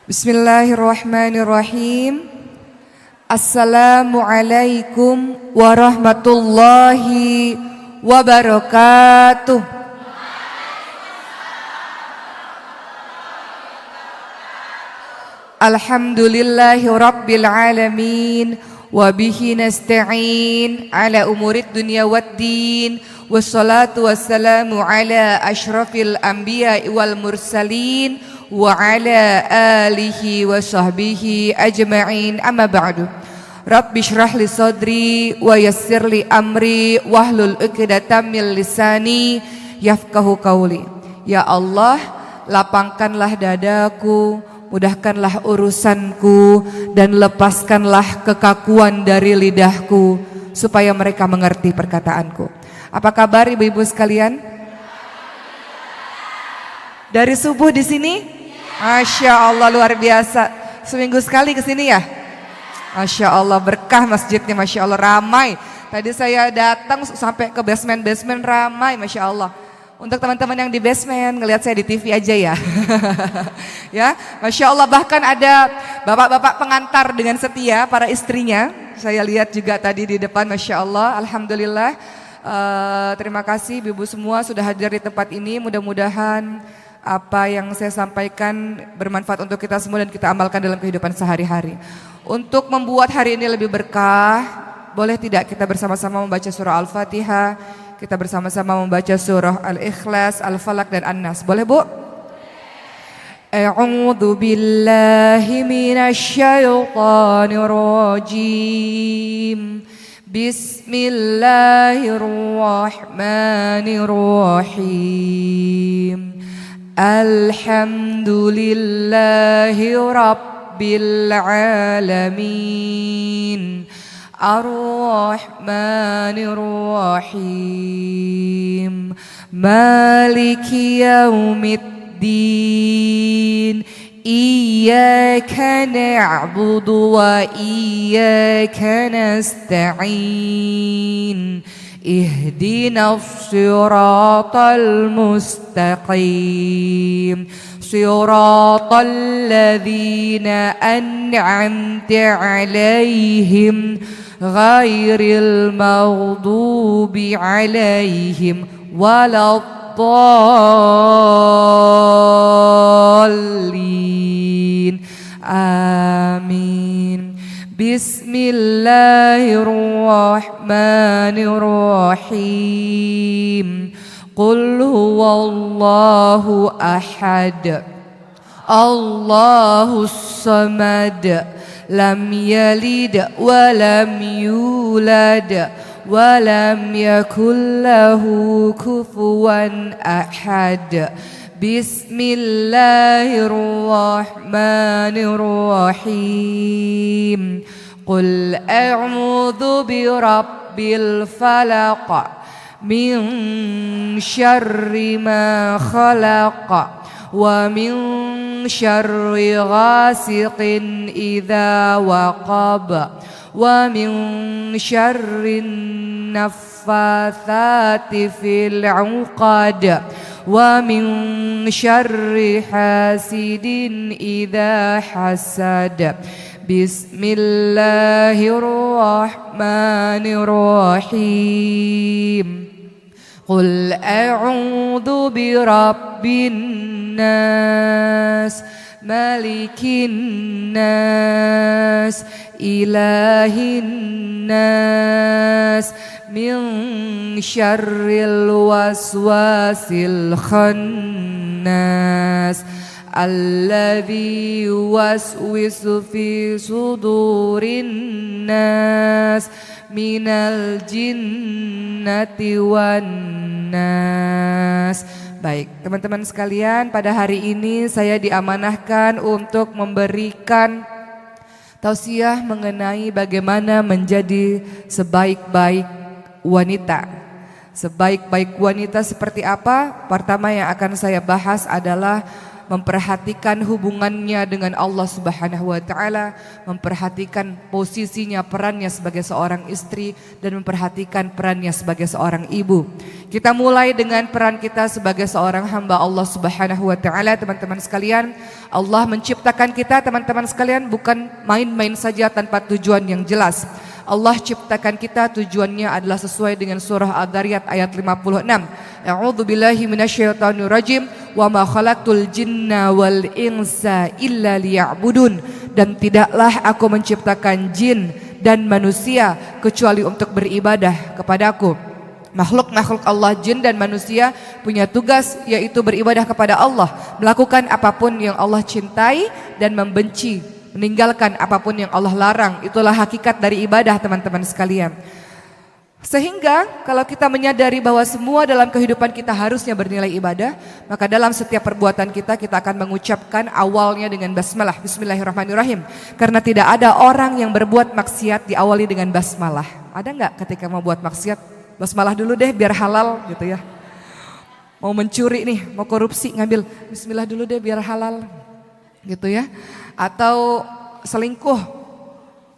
Bismillahirrahmanirrahim. Assalamualaikum warahmatullahi wabarakatuh. Alhamdulillahi rabbil alamin. Wabihi nasta'in ala umurid dunya waddin. Wassalatu wassalamu ala ashrafil anbiya wal mursalin wa ala alihi wa sahbihi ajma'in, amma ba'du. Rabbi shrah li sadri wa yassir li amri wahlul 'uqdatam min lisani yafqahu qawli. Ya Allah, lapangkanlah dadaku, mudahkanlah urusanku, dan lepaskanlah kekakuan dari lidahku supaya mereka mengerti perkataanku. Apa kabar ibu-ibu sekalian? Dari subuh di sini? Masya Allah, luar biasa. Seminggu sekali ke sini ya? Masya Allah, berkah masjidnya, Masya Allah, ramai. Tadi saya datang sampai ke basement ramai, Masya Allah. Untuk teman-teman yang di basement, ngelihat saya di TV aja ya. Ya, Masya Allah, bahkan ada bapak-bapak pengantar dengan setia para istrinya. Saya lihat juga tadi di depan, Masya Allah, Alhamdulillah. Terima kasih ibu-ibu semua sudah hadir di tempat ini. Mudah-mudahan apa yang saya sampaikan bermanfaat untuk kita semua dan kita amalkan dalam kehidupan sehari-hari. Untuk membuat hari ini lebih berkah, boleh tidak kita bersama-sama membaca surah Al-Fatihah, kita bersama-sama membaca surah Al-Ikhlas, Al-Falaq dan An-Nas. Boleh Bu? A'udzu billahi minasy syaithanir rajim. Bismillahirrahmanirrahim. Alhamdulillahi rabbil alamin. Ar-Rahmanir Rahim. Maliki yaumiddin. Iyyaka na'budu wa iyyaka nasta'in. Ihdinas siratal mustaqim. Siratal ladzina an'amta 'alaihim ghairil maghdubi 'alaihim waladdallin. Amin. Bismillahirrahmanirrahim. Qul huwallahu ahad. Allahus samad. Lam yalid wa lam yulad wa lam yakul lahu kufuwan ahad. Bismillahirrahmanirrahim. Qul a'udzu birabbil falaq min syarri ma khalaq wa min syarri ghasiqin idza waqab wa min syarri naffatsati fil 'uqad wa min syarri hasidin idza hasad. Bismillahirrahmanirrahim. Qul a'udzu birabbin nas, malikin nas, ilahin nas, min syarril waswasil khannas, alladzi yuwaswisu fi sudurin nas, minal jinnati wan nas. Baik, teman-teman sekalian, pada hari ini saya diamanahkan untuk memberikan tausiah mengenai bagaimana menjadi sebaik-baik wanita. Sebaik-baik wanita seperti apa? Pertama yang akan saya bahas adalah memperhatikan hubungannya dengan Allah Subhanahu wa taala, memperhatikan posisinya, perannya sebagai seorang istri, dan memperhatikan perannya sebagai seorang ibu. Kita mulai dengan peran kita sebagai seorang hamba Allah Subhanahu wa taala, teman-teman sekalian. Allah menciptakan kita, teman-teman sekalian, bukan main-main saja tanpa tujuan yang jelas. Allah ciptakan kita, tujuannya adalah sesuai dengan surah Ad-Dariyat ayat 56. A'udzu billahi minasyaitonir rajim wa ma khalaqtul jinna wal insa illa liya'budun. Dan tidaklah aku menciptakan jin dan manusia kecuali untuk beribadah kepadaku. Makhluk-makhluk Allah, jin dan manusia, punya tugas yaitu beribadah kepada Allah, melakukan apapun yang Allah cintai dan membenci, meninggalkan apapun yang Allah larang. Itulah hakikat dari ibadah, teman-teman sekalian. Sehingga kalau kita menyadari bahwa semua dalam kehidupan kita harusnya bernilai ibadah, maka dalam setiap perbuatan kita akan mengucapkan awalnya dengan basmalah, bismillahirrahmanirrahim. Karena tidak ada orang yang berbuat maksiat diawali dengan basmalah. Ada nggak ketika mau buat maksiat, basmalah dulu deh biar halal gitu ya. Mau mencuri nih, mau korupsi, ngambil bismillah dulu deh biar halal gitu ya. Atau selingkuh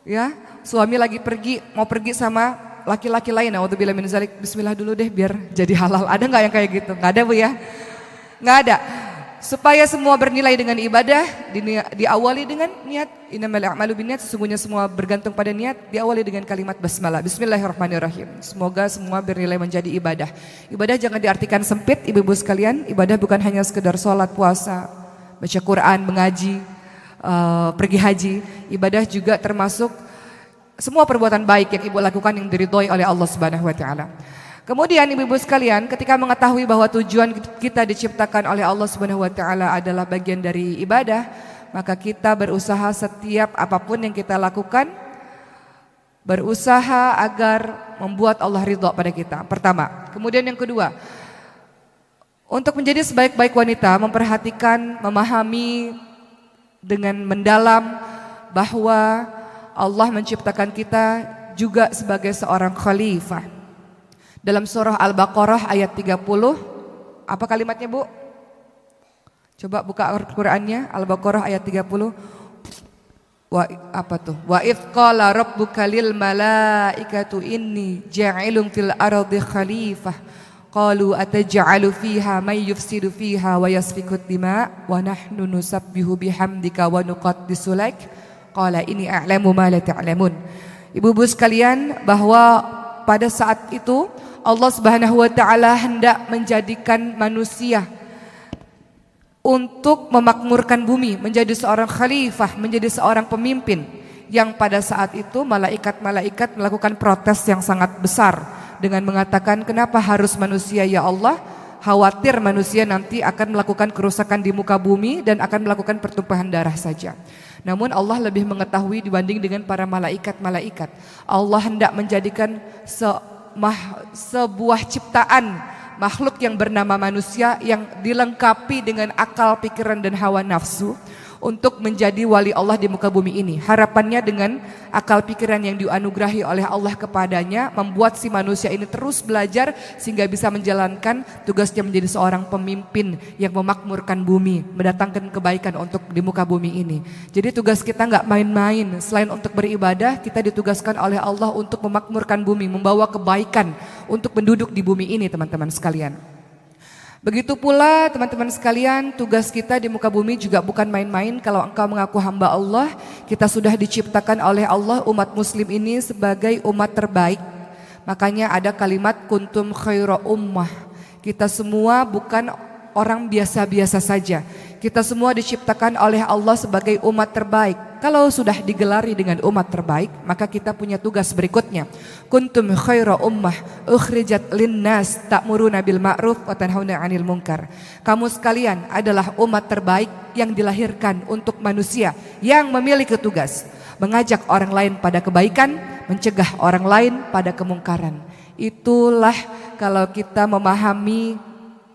ya, suami lagi mau pergi sama laki-laki lain, naudzubillah min dzalik, bismillah dulu deh biar jadi halal. Ada nggak yang kayak gitu? Nggak ada, Bu ya? Nggak ada. Supaya semua bernilai dengan ibadah, diawali dengan niat. Innamal a'malu binniyat, sesungguhnya semua bergantung pada niat. Diawali dengan kalimat basmalah, bismillahirrahmanirrahim. Semoga semua bernilai menjadi ibadah. Ibadah jangan diartikan sempit, ibu-ibu sekalian. Ibadah bukan hanya sekedar sholat, puasa, baca Quran, mengaji, pergi haji. Ibadah juga termasuk semua perbuatan baik yang ibu lakukan yang diridhoi oleh Allah Subhanahu wa taala. Kemudian ibu-ibu sekalian, ketika mengetahui bahwa tujuan kita diciptakan oleh Allah Subhanahu wa taala adalah bagian dari ibadah, maka kita berusaha setiap apapun yang kita lakukan, berusaha agar membuat Allah ridho pada kita. Pertama. Kemudian yang kedua, untuk menjadi sebaik-baik wanita, memperhatikan, memahami dengan mendalam bahwa Allah menciptakan kita juga sebagai seorang khalifah. Dalam surah Al-Baqarah ayat 30, apa kalimatnya, Bu? Coba buka Al-Qur'annya, Al-Baqarah ayat 30. Wa idz qala rabbuka lil malaikatu inni ja'ilun fil ardi khalifah. Qalu ataj'alu fiha may yufsidu fiha wa yasfiku dima wa nahnu nusabbihu bihamdika wa nuqaddisu lak. Qala ini a'lamu ma la ta'lamun. Ibu-ibu sekalian, bahwa pada saat itu Allah Subhanahu wa taala hendak menjadikan manusia untuk memakmurkan bumi, menjadi seorang khalifah, menjadi seorang pemimpin, yang pada saat itu malaikat-malaikat melakukan protes yang sangat besar dengan mengatakan, kenapa harus manusia ya Allah? Khawatir manusia nanti akan melakukan kerusakan di muka bumi dan akan melakukan pertumpahan darah saja. Namun Allah lebih mengetahui dibanding dengan para malaikat-malaikat. Allah hendak menjadikan sebuah ciptaan makhluk yang bernama manusia yang dilengkapi dengan akal, pikiran dan hawa nafsu untuk menjadi wali Allah di muka bumi ini. Harapannya dengan akal pikiran yang dianugerahi oleh Allah kepadanya membuat si manusia ini terus belajar sehingga bisa menjalankan tugasnya menjadi seorang pemimpin yang memakmurkan bumi, mendatangkan kebaikan untuk di muka bumi ini. Jadi tugas kita nggak main-main. Selain untuk beribadah, kita ditugaskan oleh Allah untuk memakmurkan bumi, membawa kebaikan untuk penduduk di bumi ini, teman-teman sekalian. Begitu pula teman-teman sekalian, tugas kita di muka bumi juga bukan main-main. Kalau engkau mengaku hamba Allah, kita sudah diciptakan oleh Allah umat muslim ini sebagai umat terbaik. Makanya ada kalimat kuntum khaira ummah. Kita semua bukan orang biasa-biasa saja. Kita semua diciptakan oleh Allah sebagai umat terbaik. Kalau sudah digelari dengan umat terbaik, maka kita punya tugas berikutnya. Kuntum khaira ummah ukhrijat linnas ta'muruna bil ma'ruf wa tanhauna 'anil munkar. Kamu sekalian adalah umat terbaik yang dilahirkan untuk manusia yang memiliki tugas mengajak orang lain pada kebaikan, mencegah orang lain pada kemungkaran. Itulah kalau kita memahami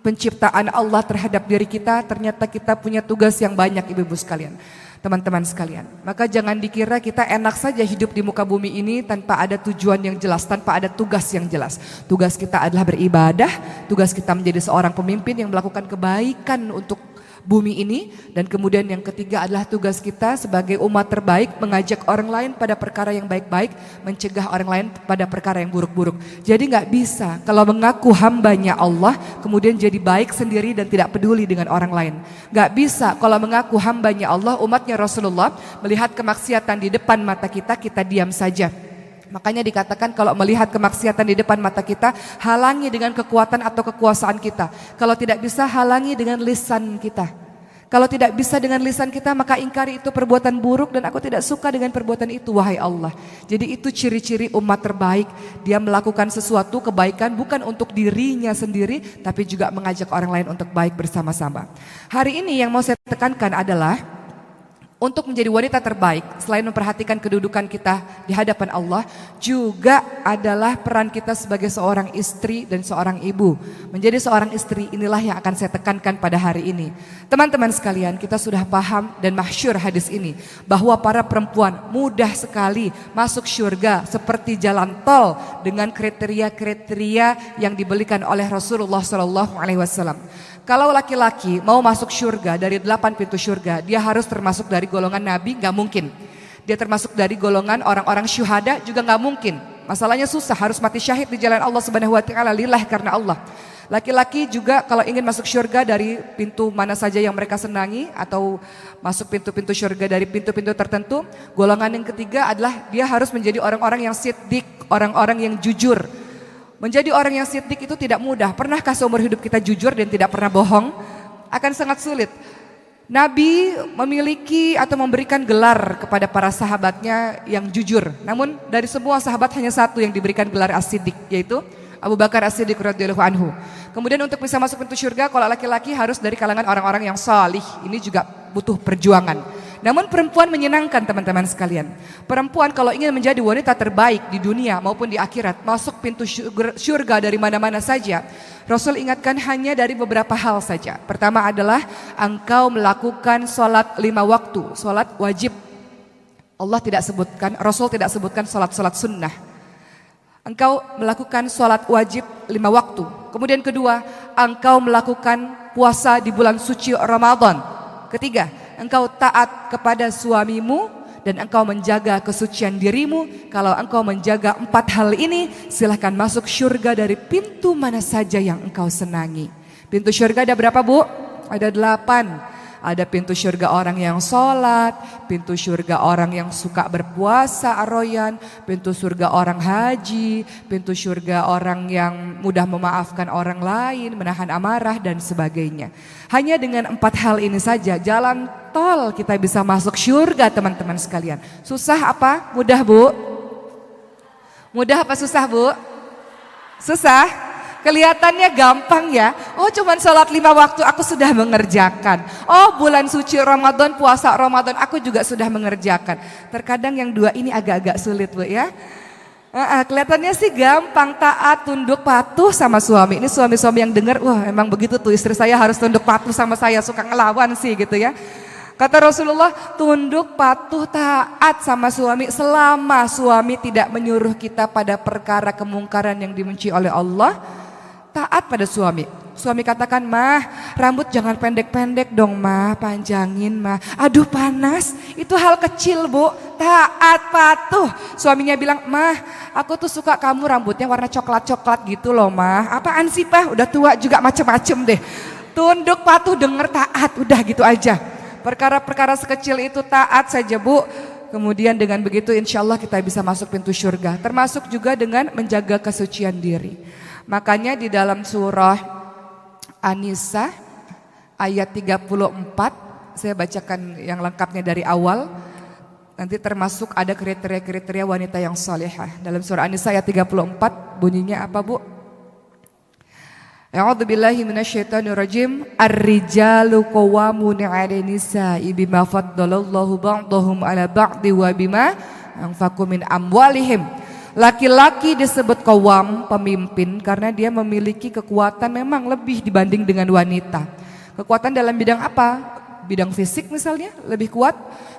penciptaan Allah terhadap diri kita, ternyata kita punya tugas yang banyak, ibu-ibu sekalian, teman-teman sekalian. Maka jangan dikira kita enak saja hidup di muka bumi ini tanpa ada tujuan yang jelas, tanpa ada tugas yang jelas. Tugas kita adalah beribadah, tugas kita menjadi seorang pemimpin yang melakukan kebaikan untuk bumi ini. Dan kemudian yang ketiga adalah tugas kita sebagai umat terbaik mengajak orang lain pada perkara yang baik-baik, mencegah orang lain pada perkara yang buruk-buruk. Jadi nggak bisa kalau mengaku hambanya Allah kemudian jadi baik sendiri dan tidak peduli dengan orang lain. Nggak bisa kalau mengaku hambanya Allah, umatnya Rasulullah, melihat kemaksiatan di depan mata kita, kita diam saja. Makanya dikatakan kalau melihat kemaksiatan di depan mata kita, halangi dengan kekuatan atau kekuasaan kita. Kalau tidak bisa, halangi dengan lisan kita. Kalau tidak bisa dengan lisan kita, maka ingkari itu perbuatan buruk dan aku tidak suka dengan perbuatan itu, wahai Allah. Jadi itu ciri-ciri umat terbaik. Dia melakukan sesuatu kebaikan bukan untuk dirinya sendiri, tapi juga mengajak orang lain untuk baik bersama-sama. Hari ini yang mau saya tekankan adalah untuk menjadi wanita terbaik, selain memperhatikan kedudukan kita di hadapan Allah, juga adalah peran kita sebagai seorang istri dan seorang ibu. Menjadi seorang istri inilah yang akan saya tekankan pada hari ini. Teman-teman sekalian, kita sudah paham dan masyhur hadis ini, bahwa para perempuan mudah sekali masuk surga seperti jalan tol dengan kriteria-kriteria yang diberikan oleh Rasulullah SAW. Kalau laki-laki mau masuk surga dari 8 pintu surga, dia harus termasuk dari golongan nabi, gak mungkin. Dia termasuk dari golongan orang-orang syuhada, juga gak mungkin. Masalahnya susah, harus mati syahid di jalan Allah Subhanahu wa taala, lillah, karena Allah. Laki-laki juga kalau ingin masuk surga dari pintu mana saja yang mereka senangi, atau masuk pintu-pintu surga dari pintu-pintu tertentu, golongan yang ketiga adalah dia harus menjadi orang-orang yang siddiq, orang-orang yang jujur. Menjadi orang yang siddiq itu tidak mudah. Pernahkah seumur hidup kita jujur dan tidak pernah bohong? Akan sangat sulit. Nabi memiliki atau memberikan gelar kepada para sahabatnya yang jujur. Namun dari semua sahabat hanya satu yang diberikan gelar as-siddiq, yaitu Abu Bakar as-Siddiq radhiyallahu anhu. Kemudian untuk bisa masuk pintu surga, kalau laki-laki harus dari kalangan orang-orang yang salih. Ini juga butuh perjuangan. Namun perempuan menyenangkan, teman-teman sekalian. Perempuan kalau ingin menjadi wanita terbaik di dunia maupun di akhirat, masuk pintu surga dari mana-mana saja, Rasul ingatkan hanya dari beberapa hal saja. Pertama adalah engkau melakukan sholat 5 waktu, sholat wajib. Allah tidak sebutkan, Rasul tidak sebutkan sholat-sholat sunnah. Engkau melakukan sholat wajib 5 waktu. Kemudian kedua, engkau melakukan puasa di bulan suci Ramadan. Ketiga, engkau taat kepada suamimu dan engkau menjaga kesucian dirimu. Kalau engkau menjaga 4 hal ini, silahkan masuk surga dari pintu mana saja yang engkau senangi. Pintu surga ada berapa, Bu? Ada 8. Ada pintu surga orang yang sholat, pintu surga orang yang suka berpuasa aroyan, pintu surga orang haji, pintu surga orang yang mudah memaafkan orang lain, menahan amarah dan sebagainya. Hanya dengan 4 hal ini saja jalan tol kita bisa masuk surga, teman-teman sekalian. Susah apa? Mudah, Bu? Mudah apa susah, Bu? Susah? Kelihatannya gampang ya. Oh, cuman sholat 5 waktu aku sudah mengerjakan. Oh, bulan suci Ramadan, puasa Ramadan aku juga sudah mengerjakan. Terkadang yang 2 ini agak-agak sulit, Bu ya. Kelihatannya sih gampang, taat, tunduk, patuh sama suami. Ini suami-suami yang dengar, wah emang begitu tuh, istri saya harus tunduk patuh sama saya, suka ngelawan sih gitu ya. Kata Rasulullah, tunduk, patuh, taat sama suami selama suami tidak menyuruh kita pada perkara kemungkaran yang dibenci oleh Allah. Taat pada suami. Suami katakan, mah rambut jangan pendek-pendek dong mah, panjangin mah. Aduh panas, itu hal kecil, Bu. Taat, patuh. Suaminya bilang, mah aku tuh suka kamu rambutnya warna coklat-coklat gitu loh mah. Apaan sih Pak, udah tua juga macem-macem deh. Tunduk, patuh, denger, taat, udah gitu aja. Perkara-perkara sekecil itu taat saja, Bu. Kemudian dengan begitu insya Allah kita bisa masuk pintu surga. Termasuk juga dengan menjaga kesucian diri. Makanya di dalam surah An-Nisa ayat 34, saya bacakan yang lengkapnya dari awal. Nanti termasuk ada kriteria-kriteria wanita yang salihah. Dalam surah An-Nisa ayat 34 bunyinya apa, Bu? A'udzubillahi minasyaitonirrajim. Ar-rijalu qawwamuna 'alan nisa'i bima faddalallahu ba'dahum 'ala ba'di wa bima anfaqu min amwalihim. Laki-laki disebut qawwam, pemimpin, karena dia memiliki kekuatan memang lebih dibanding dengan wanita. Kekuatan dalam bidang apa? Bidang fisik misalnya lebih kuat.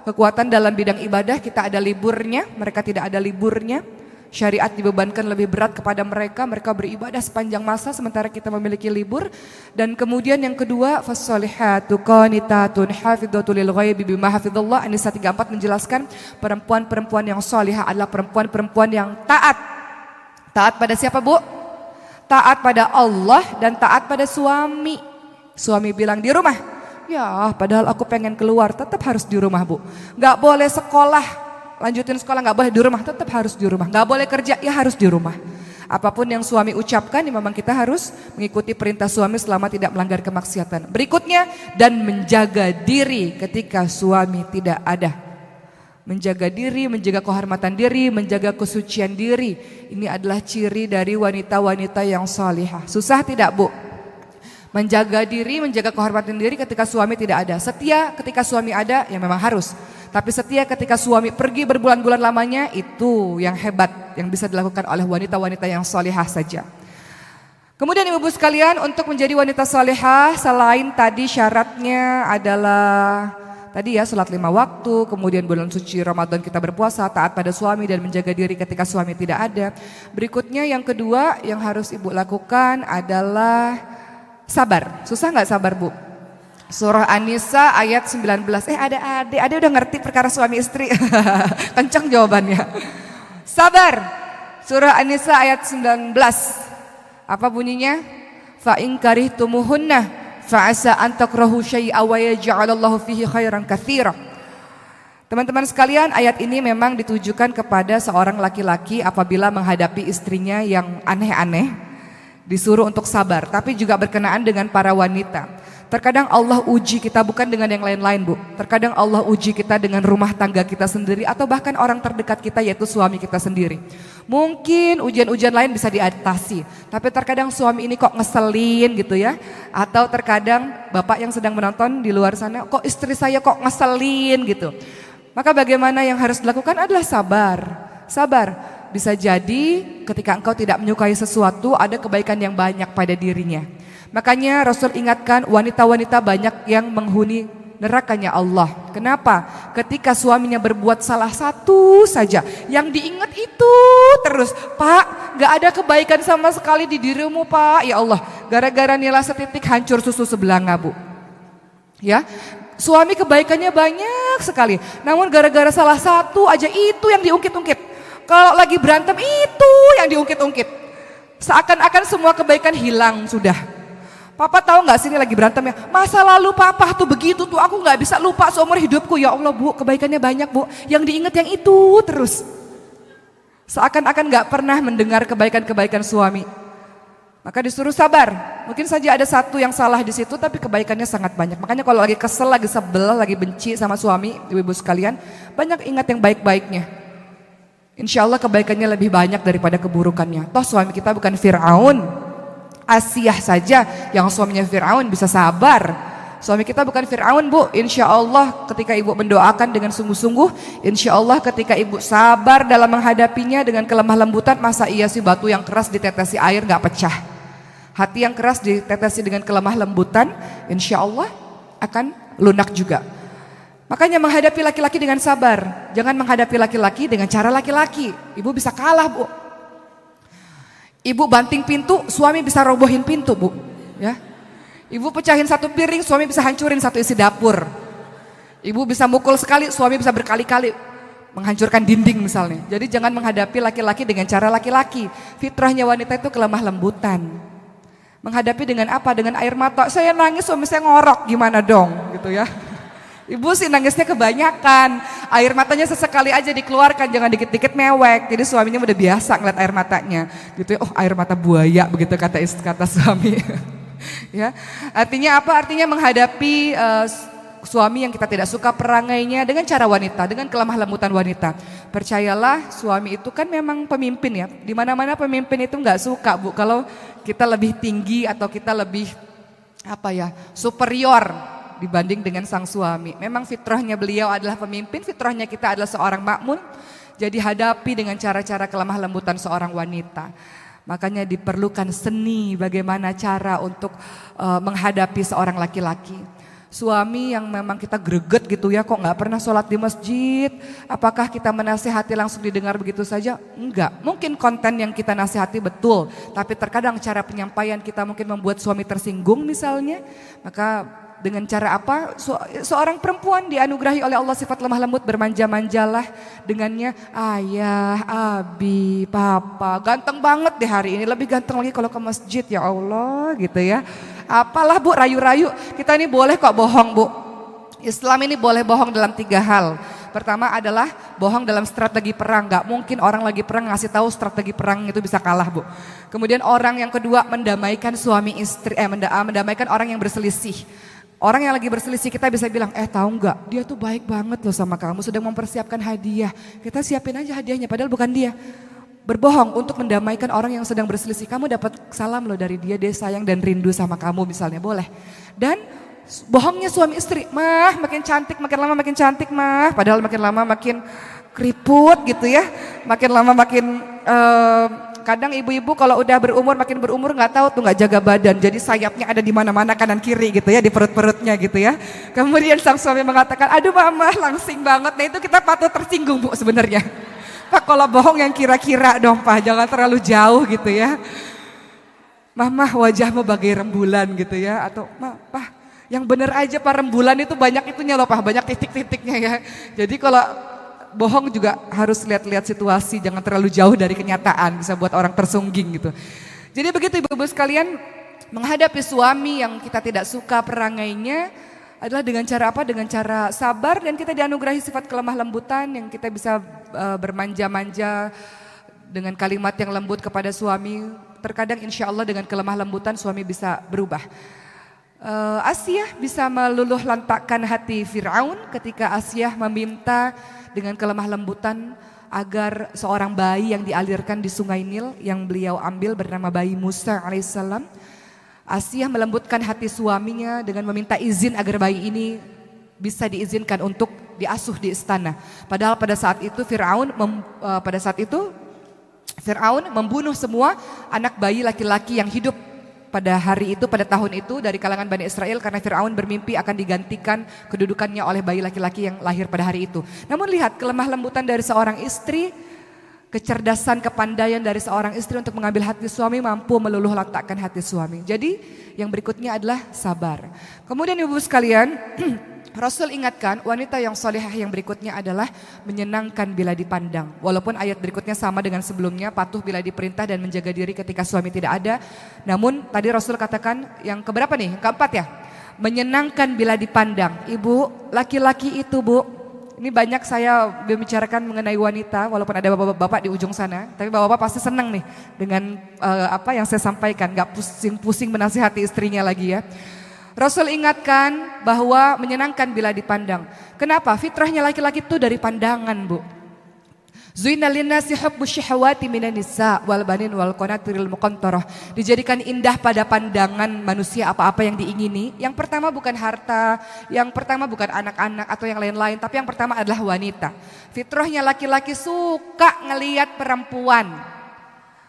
Kekuatan dalam bidang ibadah, kita ada liburnya, mereka tidak ada liburnya. Syariat dibebankan lebih berat kepada mereka, mereka beribadah sepanjang masa sementara kita memiliki libur. Dan kemudian yang kedua, fassolihatu qanitatun hafidhatul lil ghaibi bima hafidhallah. An-Nisa 34 menjelaskan perempuan-perempuan yang salihah adalah perempuan-perempuan yang taat. Taat pada siapa, Bu? Taat pada Allah dan taat pada suami. Suami bilang di rumah, ya padahal aku pengen keluar, tetap harus di rumah, Bu. Gak boleh sekolah, lanjutin sekolah gak boleh di rumah, tetap harus di rumah. Gak boleh kerja, ya harus di rumah. Apapun yang suami ucapkan, ya memang kita harus mengikuti perintah suami selama tidak melanggar kemaksiatan. Berikutnya, dan menjaga diri ketika suami tidak ada. Menjaga diri, menjaga kehormatan diri, menjaga kesucian diri. Ini adalah ciri dari wanita-wanita yang salihah. Susah tidak, Bu? Menjaga diri, menjaga kehormatan diri ketika suami tidak ada. Setia ketika suami ada, ya memang harus. Tapi setia ketika suami pergi berbulan-bulan lamanya, itu yang hebat, yang bisa dilakukan oleh wanita-wanita yang salihah saja. Kemudian ibu-ibu sekalian, untuk menjadi wanita salihah, selain tadi syaratnya adalah tadi ya salat 5 waktu, kemudian bulan suci Ramadan kita berpuasa, taat pada suami dan menjaga diri ketika suami tidak ada. Berikutnya yang kedua yang harus ibu lakukan adalah sabar. Susah nggak sabar, Bu? Surah An-Nisa ayat 19. Ada adik udah ngerti perkara suami istri. Kencang jawabannya. Sabar. Surah An-Nisa ayat 19. Apa bunyinya? Fa in karihtumuhunna fa asa an takrahu syai'a wa yaj'alallahu fihi khairan katsira. Teman-teman sekalian, ayat ini memang ditujukan kepada seorang laki-laki apabila menghadapi istrinya yang aneh-aneh. Disuruh untuk sabar, tapi juga berkenaan dengan para wanita. Terkadang Allah uji kita bukan dengan yang lain-lain, Bu. Terkadang Allah uji kita dengan rumah tangga kita sendiri atau bahkan orang terdekat kita yaitu suami kita sendiri. Mungkin ujian-ujian lain bisa diatasi, tapi terkadang suami ini kok ngeselin gitu ya. Atau terkadang bapak yang sedang menonton di luar sana, kok istri saya kok ngeselin gitu. Maka bagaimana yang harus dilakukan adalah sabar. Sabar. Bisa jadi ketika engkau tidak menyukai sesuatu ada kebaikan yang banyak pada dirinya. Makanya Rasul ingatkan wanita-wanita banyak yang menghuni nerakanya Allah. Kenapa? Ketika suaminya berbuat salah satu saja yang diingat itu terus. Pak, gak ada kebaikan sama sekali di dirimu, Pak. Ya Allah, gara-gara nilai setitik hancur susu sebelanga, Bu. Ya, suami kebaikannya banyak sekali. Namun gara-gara salah satu aja itu yang diungkit-ungkit. Kalau lagi berantem itu yang diungkit-ungkit. Seakan-akan semua kebaikan hilang sudah. Papa tahu nggak sini lagi berantem ya? Masa lalu papa tuh begitu tuh, aku nggak bisa lupa seumur hidupku. Ya Allah, Bu, kebaikannya banyak, Bu. Yang diingat yang itu terus. Seakan-akan nggak pernah mendengar kebaikan-kebaikan suami. Maka disuruh sabar. Mungkin saja ada satu yang salah di situ, tapi kebaikannya sangat banyak. Makanya kalau lagi kesel, lagi sebel, lagi benci sama suami, ibu-ibu sekalian, banyak ingat yang baik-baiknya. Insya Allah kebaikannya lebih banyak daripada keburukannya. Toh suami kita bukan Fir'aun. Asiyah saja yang suaminya Fir'aun bisa sabar. Suami kita bukan Fir'aun, Bu. Insya Allah ketika ibu mendoakan dengan sungguh-sungguh, insya Allah ketika ibu sabar dalam menghadapinya dengan kelemah lembutan, masa iya sih batu yang keras ditetesi air gak pecah. Hati yang keras ditetesi dengan kelemah lembutan, insya Allah akan lunak juga. Makanya menghadapi laki-laki dengan sabar. Jangan menghadapi laki-laki dengan cara laki-laki. Ibu bisa kalah, Bu. Ibu banting pintu, suami bisa robohin pintu, Bu. Ya. Ibu pecahin satu piring, suami bisa hancurin satu isi dapur. Ibu bisa mukul sekali, suami bisa berkali-kali menghancurkan dinding misalnya. Jadi jangan menghadapi laki-laki dengan cara laki-laki. Fitrahnya wanita itu kelemah lembutan. Menghadapi dengan apa? Dengan air mata. Saya nangis, suami saya ngorok, gimana dong? Gitu ya. Ibu sih nangisnya kebanyakan, air matanya sesekali aja dikeluarkan, jangan dikit-dikit mewek. Jadi suaminya udah biasa ngeliat air matanya, gitu ya. Oh, air mata buaya, begitu kata suami. Ya, artinya apa? Artinya menghadapi suami yang kita tidak suka perangainya dengan cara wanita, dengan kelemah lembutan wanita. Percayalah, suami itu kan memang pemimpin ya. Di mana-mana pemimpin itu nggak suka, Bu, kalau kita lebih tinggi atau kita lebih superior dibanding dengan sang suami. Memang fitrahnya beliau adalah pemimpin, fitrahnya kita adalah seorang makmun. Jadi hadapi dengan cara-cara kelemah lembutan seorang wanita. Makanya diperlukan seni bagaimana cara untuk menghadapi seorang laki-laki. Suami yang memang kita greget gitu ya, kok nggak pernah sholat di masjid. Apakah kita menasihati langsung didengar begitu saja? Enggak, mungkin konten yang kita nasihati betul, tapi terkadang cara penyampaian kita mungkin membuat suami tersinggung misalnya. Maka dengan cara apa? Seorang perempuan dianugerahi oleh Allah sifat lemah lembut, bermanja-manjalah dengannya. Ayah, abi, papa, ganteng banget deh hari ini, lebih ganteng lagi kalau ke masjid, ya Allah gitu ya. Apalah Bu, rayu-rayu, kita ini boleh kok bohong Bu. Islam ini boleh bohong dalam 3 hal. Pertama adalah bohong dalam strategi perang. Gak mungkin orang lagi perang ngasih tahu strategi perang itu bisa kalah Bu. Kemudian orang yang kedua mendamaikan suami istri, mendamaikan orang yang berselisih. Orang yang lagi berselisih kita bisa bilang, tahu nggak, dia tuh baik banget loh sama kamu, sedang mempersiapkan hadiah. Kita siapin aja hadiahnya, padahal bukan dia. Berbohong untuk mendamaikan orang yang sedang berselisih. Kamu dapat salam loh dari dia sayang dan rindu sama kamu misalnya, boleh. Dan bohongnya suami istri, mah makin cantik, makin lama makin cantik mah. Padahal makin lama makin keriput gitu ya. Makin lama makin, kadang ibu-ibu kalau udah makin berumur nggak tahu tuh nggak jaga badan. Jadi sayapnya ada di mana-mana kanan kiri gitu ya, di perut-perutnya gitu ya. Kemudian sang suami mengatakan, aduh mama langsing banget. Nah itu kita patut tersinggung Bu sebenarnya. Pak kalau bohong yang kira-kira dong Pak, jangan terlalu jauh gitu ya. Mama wajahmu bagai rembulan gitu ya. Atau Pak yang bener aja Pak, rembulan itu banyak itunya loh Pak, banyak titik-titiknya ya. Jadi kalau bohong juga harus lihat-lihat situasi, jangan terlalu jauh dari kenyataan, bisa buat orang tersungging gitu. Jadi begitu ibu-ibu sekalian, menghadapi suami yang kita tidak suka perangainya adalah dengan cara apa? Dengan cara sabar, dan kita dianugerahi sifat kelemah lembutan yang kita bisa bermanja-manja dengan kalimat yang lembut kepada suami. Terkadang insya Allah dengan kelemah lembutan suami bisa berubah. Asiyah bisa meluluh lantakkan hati Fir'aun ketika Asiyah meminta dengan kelemah lembutan agar seorang bayi yang dialirkan di sungai Nil yang beliau ambil bernama bayi Musa alaihissalam. Asiyah melembutkan hati suaminya dengan meminta izin agar bayi ini bisa diizinkan untuk diasuh di istana. Padahal pada saat itu Fir'aun membunuh semua anak bayi laki-laki yang hidup pada hari itu, pada tahun itu dari kalangan Bani Israel, karena Fir'aun bermimpi akan digantikan kedudukannya oleh bayi laki-laki yang lahir pada hari itu. Namun lihat kelemah lembutan dari seorang istri, kecerdasan, kepandaian dari seorang istri untuk mengambil hati suami, mampu meluluh lantakkan hati suami. Jadi yang berikutnya adalah sabar. Kemudian ibu sekalian, Rasul ingatkan wanita yang solehah yang berikutnya adalah menyenangkan bila dipandang. Walaupun ayat berikutnya sama dengan sebelumnya, patuh bila diperintah dan menjaga diri ketika suami tidak ada. Namun tadi Rasul katakan yang keberapa nih? Yang keempat ya? Menyenangkan bila dipandang. Ibu, laki-laki itu Bu, ini banyak saya membicarakan mengenai wanita, walaupun ada bapak-bapak di ujung sana, tapi bapak-bapak pasti senang nih dengan apa yang saya sampaikan, gak pusing-pusing menasihati istrinya lagi ya. Rasul ingatkan bahwa menyenangkan bila dipandang. Kenapa? Fitrahnya laki-laki itu dari pandangan Bu. Zuina linnasi hubbu syahawati minan nisa wal banin wal qanatiril muqantarah. Dijadikan indah pada pandangan manusia apa-apa yang diingini. Yang pertama bukan harta, yang pertama bukan anak-anak atau yang lain-lain, tapi yang pertama adalah wanita. Fitrahnya laki-laki suka ngelihat perempuan.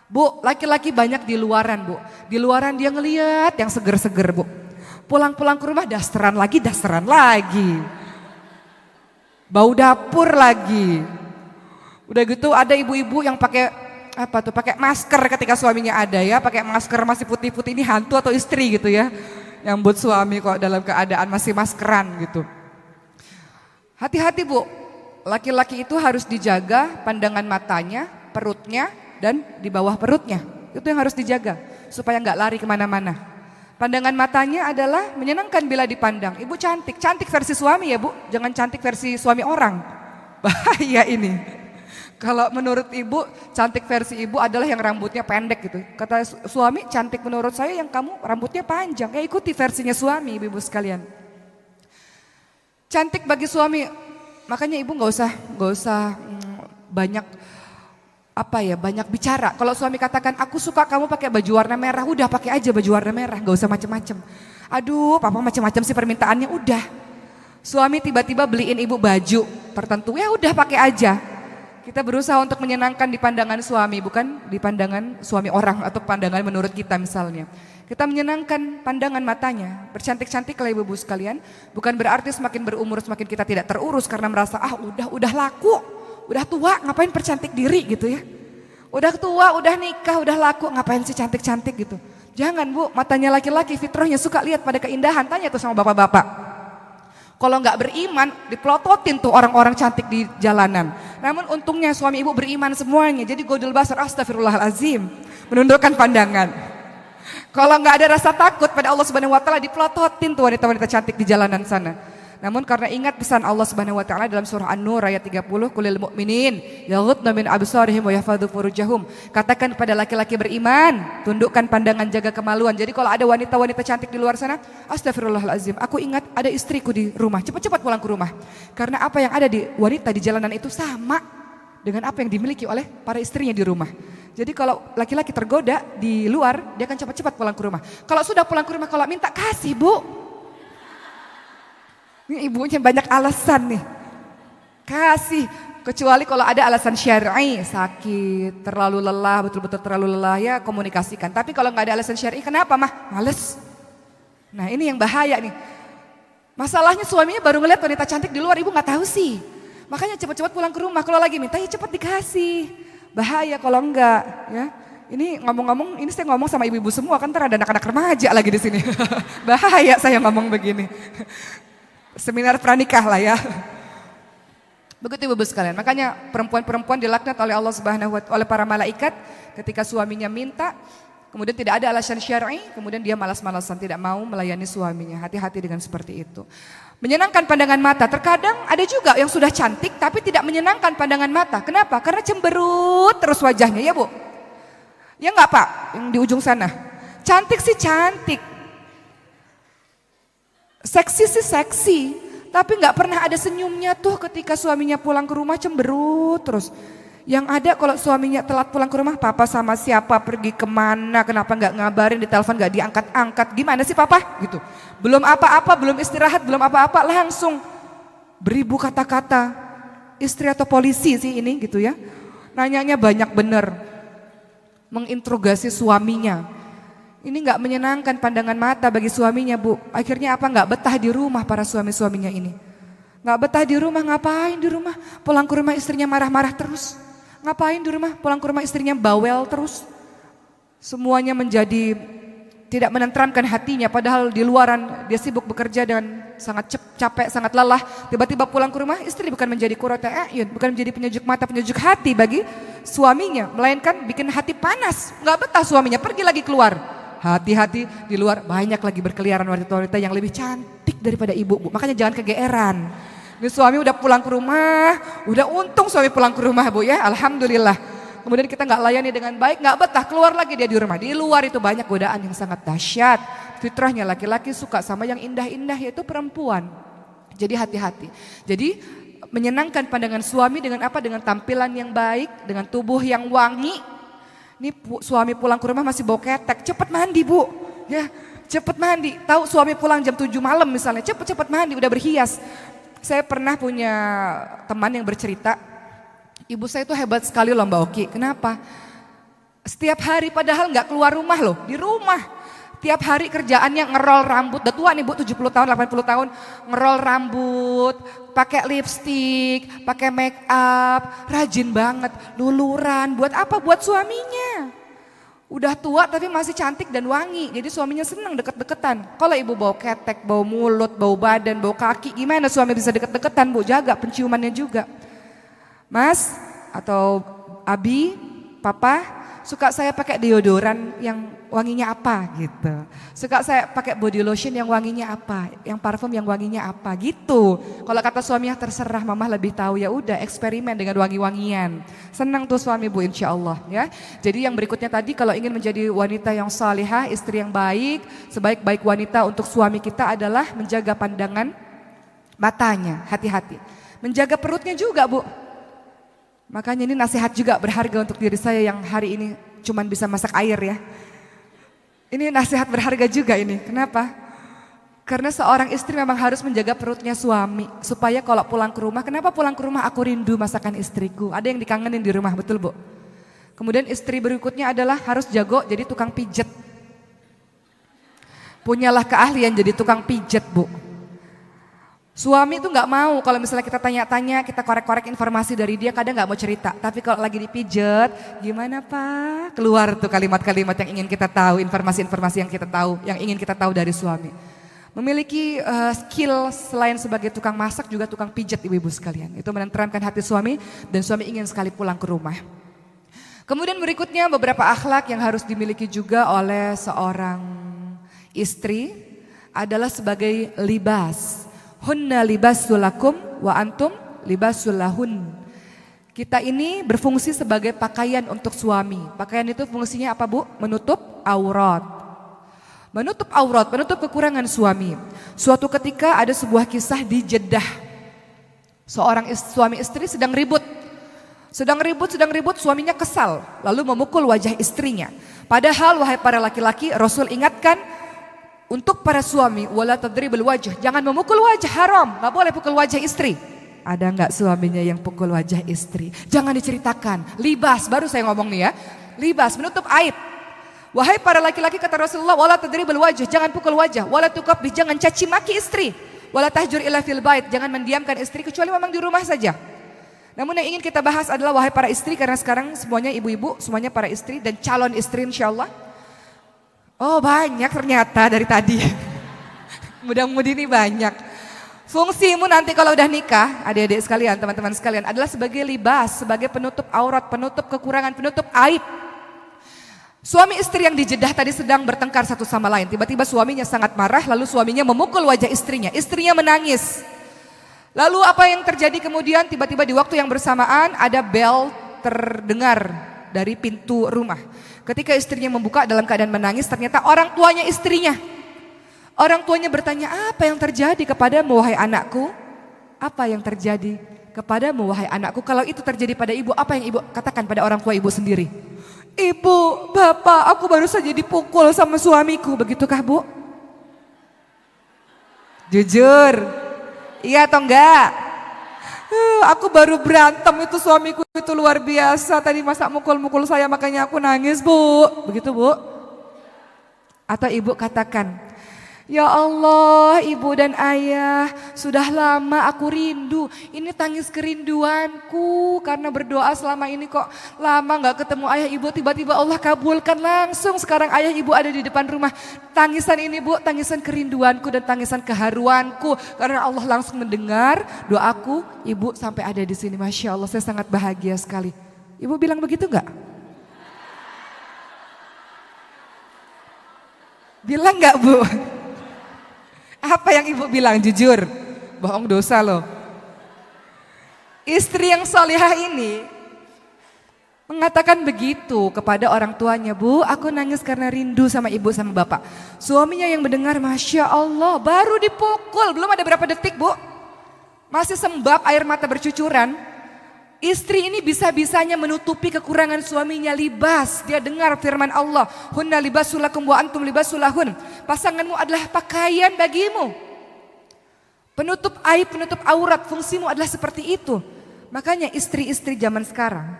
Bu, laki-laki banyak di luaran Bu. Di luaran dia ngelihat yang seger-seger Bu. Pulang-pulang ke rumah dasteran lagi. Bau dapur lagi. Udah gitu ada ibu-ibu yang pakai pakai masker ketika suaminya ada ya, pakai masker masih putih-putih, ini hantu atau istri gitu ya. Yang buat suami kok dalam keadaan masih maskeran gitu. Hati-hati Bu, laki-laki itu harus dijaga pandangan matanya, perutnya, dan di bawah perutnya. Itu yang harus dijaga supaya nggak lari kemana-mana. Pandangan matanya adalah menyenangkan bila dipandang. Ibu cantik versi suami ya Bu, jangan cantik versi suami orang. Bahaya ini. Kalau menurut ibu, cantik versi ibu adalah yang rambutnya pendek gitu. Kata suami, cantik menurut saya yang kamu rambutnya panjang. Ya ikuti versinya suami ibu-ibu sekalian. Cantik bagi suami, makanya ibu nggak usah banyak banyak bicara. Kalau suami katakan, aku suka kamu pakai baju warna merah, udah pakai aja baju warna merah, gak usah macem-macem. Aduh, papa macem-macem sih permintaannya, udah. Suami tiba-tiba beliin ibu baju tertentu, ya udah pakai aja. Kita berusaha untuk menyenangkan di pandangan suami, bukan di pandangan suami orang atau pandangan menurut kita misalnya. Kita menyenangkan pandangan matanya. Bercantik-cantiklah ibu-ibu sekalian. Bukan berarti semakin berumur semakin kita tidak terurus karena merasa udah laku, udah tua ngapain percantik diri gitu ya. Udah tua, udah nikah, udah laku ngapain sih cantik-cantik gitu. Jangan Bu, matanya laki-laki fitrahnya suka lihat pada keindahan. Tanya tuh sama bapak-bapak. Kalau nggak beriman, dipelototin tuh orang-orang cantik di jalanan. Namun untungnya suami ibu beriman semuanya. Jadi godel basar, astagfirullahalazim. Menundukkan pandangan. Kalau nggak ada rasa takut pada Allah Subhanahu Wa Taala, dipelototin tuh wanita-wanita cantik di jalanan sana. Namun karena ingat pesan Allah Subhanahu Wa Taala dalam surah An-Nur ayat 30, Qulil mu'minin yaghuddu min absarihim wa yahfadzu furujahum. Katakan pada laki-laki beriman, tundukkan pandangan, jaga kemaluan. Jadi kalau ada wanita-wanita cantik di luar sana, astagfirullahalazim, aku ingat ada istriku di rumah, cepat-cepat pulang ke rumah. Karena apa yang ada di wanita di jalanan itu sama dengan apa yang dimiliki oleh para istrinya di rumah. Jadi kalau laki-laki tergoda di luar, dia akan cepat-cepat pulang ke rumah. Kalau sudah pulang ke rumah, kalau minta kasih Bu. Ini ibunya banyak alasan nih. Kasih. Kecuali kalau ada alasan syar'i, sakit, terlalu lelah, betul-betul terlalu lelah ya komunikasikan. Tapi kalau nggak ada alasan syar'i, kenapa mah? Males. Nah ini yang bahaya nih. Masalahnya suaminya baru ngeliat wanita cantik di luar, ibu nggak tahu sih. Makanya cepat-cepat pulang ke rumah. Kalau lagi minta ya cepat dikasih. Bahaya kalau enggak ya. Ini ngomong-ngomong, ini saya ngomong sama ibu-ibu semua kan ntar ada anak-anak remaja lagi di sini. Bahaya saya ngomong begini. Seminar pranikah lah ya. Begitu ibu-ibu sekalian. Makanya perempuan-perempuan dilaknat oleh Allah Subhanahu wa Ta'ala, oleh para malaikat ketika suaminya minta, kemudian tidak ada alasan syar'i, kemudian dia malas-malasan tidak mau melayani suaminya. Hati-hati dengan seperti itu. Menyenangkan pandangan mata. Terkadang ada juga yang sudah cantik tapi tidak menyenangkan pandangan mata. Kenapa? Karena cemberut terus wajahnya ya Bu. Ya enggak Pak? Yang di ujung sana. Cantik sih cantik. Seksi sih seksi. Tapi enggak pernah ada senyumnya tuh ketika suaminya pulang ke rumah, cemberut terus. Yang ada kalau suaminya telat pulang ke rumah, papa sama siapa, pergi kemana, kenapa nggak ngabarin, di telepon nggak diangkat-angkat, gimana sih papa gitu. Belum apa-apa, belum istirahat, belum apa-apa, langsung beribu kata-kata. Istri atau polisi sih ini gitu ya. Nanyanya banyak bener, menginterogasi suaminya. Ini nggak menyenangkan pandangan mata bagi suaminya Bu. Akhirnya apa, nggak betah di rumah para suami-suaminya ini. Nggak betah di rumah, ngapain di rumah? Pulang ke rumah istrinya marah-marah terus. Ngapain di rumah? Pulang ke rumah istrinya bawel terus. Semuanya menjadi tidak menenteramkan hatinya. Padahal di luaran dia sibuk bekerja dan sangat capek, sangat lelah. Tiba-tiba pulang ke rumah, istri bukan menjadi qurrata a'yun, bukan menjadi penyejuk mata, penyejuk hati bagi suaminya. Melainkan bikin hati panas. Nggak betah suaminya, pergi lagi keluar. Hati-hati di luar banyak lagi berkeliaran wanita-wanita yang lebih cantik daripada ibu Bu. Makanya jangan kegeeran. Ini suami udah pulang ke rumah, udah untung suami pulang ke rumah Bu ya, alhamdulillah. Kemudian kita nggak layani dengan baik, nggak betah, keluar lagi dia di rumah. Di luar itu banyak godaan yang sangat dahsyat. Fitrahnya laki-laki suka sama yang indah-indah, yaitu perempuan. Jadi hati-hati. Jadi menyenangkan pandangan suami dengan apa? Dengan tampilan yang baik, dengan tubuh yang wangi. Ini suami pulang ke rumah masih bau ketek, cepet mandi Bu. Ya, cepet mandi. Tahu suami pulang jam 7 malam misalnya, cepet-cepet mandi, udah berhias. Saya pernah punya teman yang bercerita, ibu saya itu hebat sekali loh Mbak Oki. Kenapa? Setiap hari padahal nggak keluar rumah loh, di rumah. Tiap hari kerjaannya ngerol rambut, udah tua nih Bu, 70 tahun, 80 tahun. Ngerol rambut, pakai lipstik, pakai make up, rajin banget. Luluran, buat apa? Buat suaminya. Udah tua tapi masih cantik dan wangi. Jadi suaminya senang deket-deketan. Kalau ibu bau ketek, bau mulut, bau badan, bau kaki, gimana suami bisa deket-deketan Bu? Jaga penciumannya juga. Mas atau Abi, Papa, suka saya pakai deodoran yang wanginya apa gitu. Suka saya pakai body lotion yang wanginya apa, yang parfum yang wanginya apa gitu. Kalau kata suaminya terserah, mama lebih tahu, ya udah eksperimen dengan wangi-wangian. Senang tuh suami Bu insya Allah ya. Jadi yang berikutnya tadi, kalau ingin menjadi wanita yang salihah, istri yang baik, sebaik-baik wanita untuk suami kita adalah menjaga pandangan matanya, hati-hati. Menjaga perutnya juga Bu. Makanya ini nasihat juga berharga untuk diri saya yang hari ini cuman bisa masak air ya. Ini nasihat berharga juga ini. Kenapa? Karena seorang istri memang harus menjaga perutnya suami. Supaya kalau pulang ke rumah, kenapa pulang ke rumah aku rindu masakan istriku. Ada yang dikangenin di rumah, betul Bu? Kemudian istri berikutnya adalah harus jago jadi tukang pijet. punyalah keahlian jadi tukang pijet, Bu. Suami itu nggak mau kalau misalnya kita tanya-tanya, kita korek-korek informasi dari dia, kadang nggak mau cerita. Tapi kalau lagi dipijet, gimana Pak? Keluar tuh kalimat-kalimat yang ingin kita tahu, informasi-informasi yang kita tahu, yang ingin kita tahu dari suami. Memiliki skill selain sebagai tukang masak juga tukang pijet, ibu-ibu sekalian. Itu menenteramkan hati suami dan suami ingin sekali pulang ke rumah. Kemudian berikutnya beberapa akhlak yang harus dimiliki juga oleh seorang istri adalah sebagai libas. Hunna libasul lakum wa antum libasul lahun. Kita ini berfungsi sebagai pakaian untuk suami. Pakaian itu fungsinya apa, Bu? Menutup aurat. Menutup aurat, menutup kekurangan suami. Suatu ketika ada sebuah kisah di Jeddah. Seorang suami istri sedang ribut. Sedang ribut, suaminya kesal. Lalu memukul wajah istrinya. Padahal wahai para laki-laki, Rasul ingatkan untuk para suami, wala tadribul wajh, jangan memukul wajah, haram, gak boleh pukul wajah istri. Ada gak suaminya yang pukul wajah istri? Jangan diceritakan, libas, baru saya ngomong nih ya. Libas, menutup aib. Wahai para laki-laki kata Rasulullah, wala tadribul wajh, jangan pukul wajah, wala tuqabbih, jangan caci maki istri. Wala tahjur illa fil bait, jangan mendiamkan istri kecuali memang di rumah saja. Namun yang ingin kita bahas adalah wahai para istri, karena sekarang semuanya ibu-ibu, semuanya para istri dan calon istri insyaallah. Oh banyak ternyata dari tadi. Mudah-mudi ini banyak. Fungsimu nanti kalau udah nikah, adik-adik sekalian, teman-teman sekalian, adalah sebagai libas, sebagai penutup aurat, penutup kekurangan, penutup aib. Suami istri yang di Jeddah tadi sedang bertengkar satu sama lain. Tiba-tiba suaminya sangat marah, lalu suaminya memukul wajah istrinya. Istrinya menangis. Lalu apa yang terjadi kemudian? Tiba-tiba di waktu yang bersamaan ada bel terdengar dari pintu rumah. Ketika istrinya membuka dalam keadaan menangis, ternyata orang tuanya istrinya. Orang tuanya bertanya, apa yang terjadi kepadamu wahai anakku? Apa yang terjadi kepadamu wahai anakku? Kalau itu terjadi pada ibu, apa yang ibu katakan pada orang tua ibu sendiri? Ibu, bapak, aku baru saja dipukul sama suamiku. Begitukah, Bu? Jujur, iya atau enggak? Aku baru berantem, itu suamiku itu luar biasa. Tadi masa mukul-mukul saya, makanya aku nangis, Bu. Begitu, Bu? Atau ibu katakan, ya Allah, ibu dan ayah, sudah lama aku rindu. Ini tangis kerinduanku karena berdoa selama ini kok lama gak ketemu ayah ibu. Tiba-tiba Allah kabulkan langsung. Sekarang ayah ibu ada di depan rumah. Tangisan ini, Bu, tangisan kerinduanku dan tangisan keharuanku. Karena Allah langsung mendengar doaku, ibu sampai ada di sini. Masya Allah, saya sangat bahagia sekali. Ibu bilang begitu gak? Bilang gak, Bu? Apa yang ibu bilang? Jujur, bohong dosa loh. Istri yang solihah ini mengatakan begitu kepada orang tuanya, Bu, aku nangis karena rindu sama ibu sama bapak. Suaminya yang mendengar, Masya Allah, baru dipukul, belum ada berapa detik, Bu. Masih sembab, air mata bercucuran. Istri ini bisa-bisanya menutupi kekurangan suaminya, libas. Dia dengar firman Allah, hunna libasul lakum wa antum libasul lahun. Pasanganmu adalah pakaian bagimu. Penutup aib, penutup aurat, fungsimu adalah seperti itu. Makanya istri-istri zaman sekarang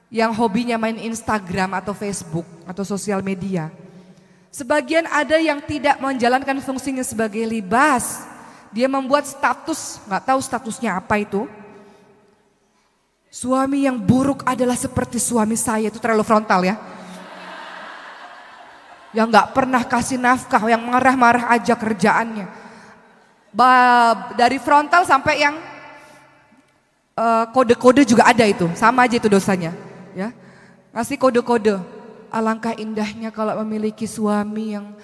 yang hobinya main Instagram atau Facebook atau sosial media, sebagian ada yang tidak menjalankan fungsinya sebagai libas. Dia membuat status, nggak tahu statusnya apa itu. Suami yang buruk adalah seperti suami saya, itu terlalu frontal ya. Yang gak pernah kasih nafkah, yang marah-marah aja kerjaannya. Dari frontal sampai yang kode-kode juga ada itu, sama aja itu dosanya. Ya, ngasih kode-kode. Alangkah indahnya kalau memiliki suami yang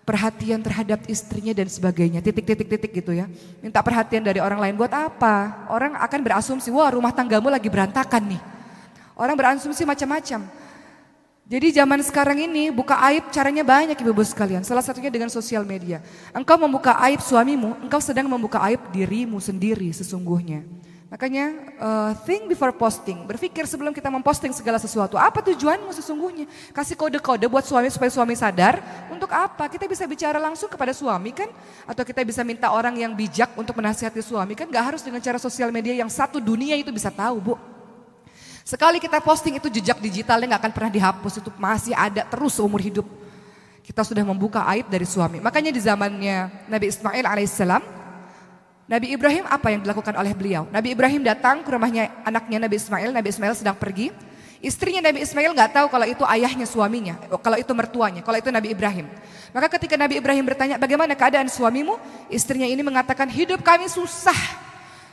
perhatian terhadap istrinya dan sebagainya, titik-titik-titik gitu ya. Minta perhatian dari orang lain buat apa? Orang akan berasumsi, wah rumah tanggamu lagi berantakan nih. Orang berasumsi macam-macam. Jadi zaman sekarang ini buka aib caranya banyak ibu-ibu sekalian. Salah satunya dengan sosial media. Engkau membuka aib suamimu, engkau sedang membuka aib dirimu sendiri sesungguhnya. Makanya think before posting, berpikir sebelum kita memposting segala sesuatu. Apa tujuanmu sesungguhnya? Kasih kode-kode buat suami supaya suami sadar. Untuk apa? Kita bisa bicara langsung kepada suami kan? Atau kita bisa minta orang yang bijak untuk menasihati suami kan? Gak harus dengan cara sosial media yang satu dunia itu bisa tahu, Bu. Sekali kita posting itu jejak digitalnya gak akan pernah dihapus, itu masih ada terus seumur hidup. Kita sudah membuka aib dari suami. Makanya di zamannya Nabi Ismail alaihissalam, Nabi Ibrahim apa yang dilakukan oleh beliau? Nabi Ibrahim datang ke rumahnya anaknya Nabi Ismail sedang pergi. Istrinya Nabi Ismail nggak tahu kalau itu ayahnya suaminya, kalau itu mertuanya, kalau itu Nabi Ibrahim. Maka ketika Nabi Ibrahim bertanya, bagaimana keadaan suamimu? Istrinya ini mengatakan, hidup kami susah.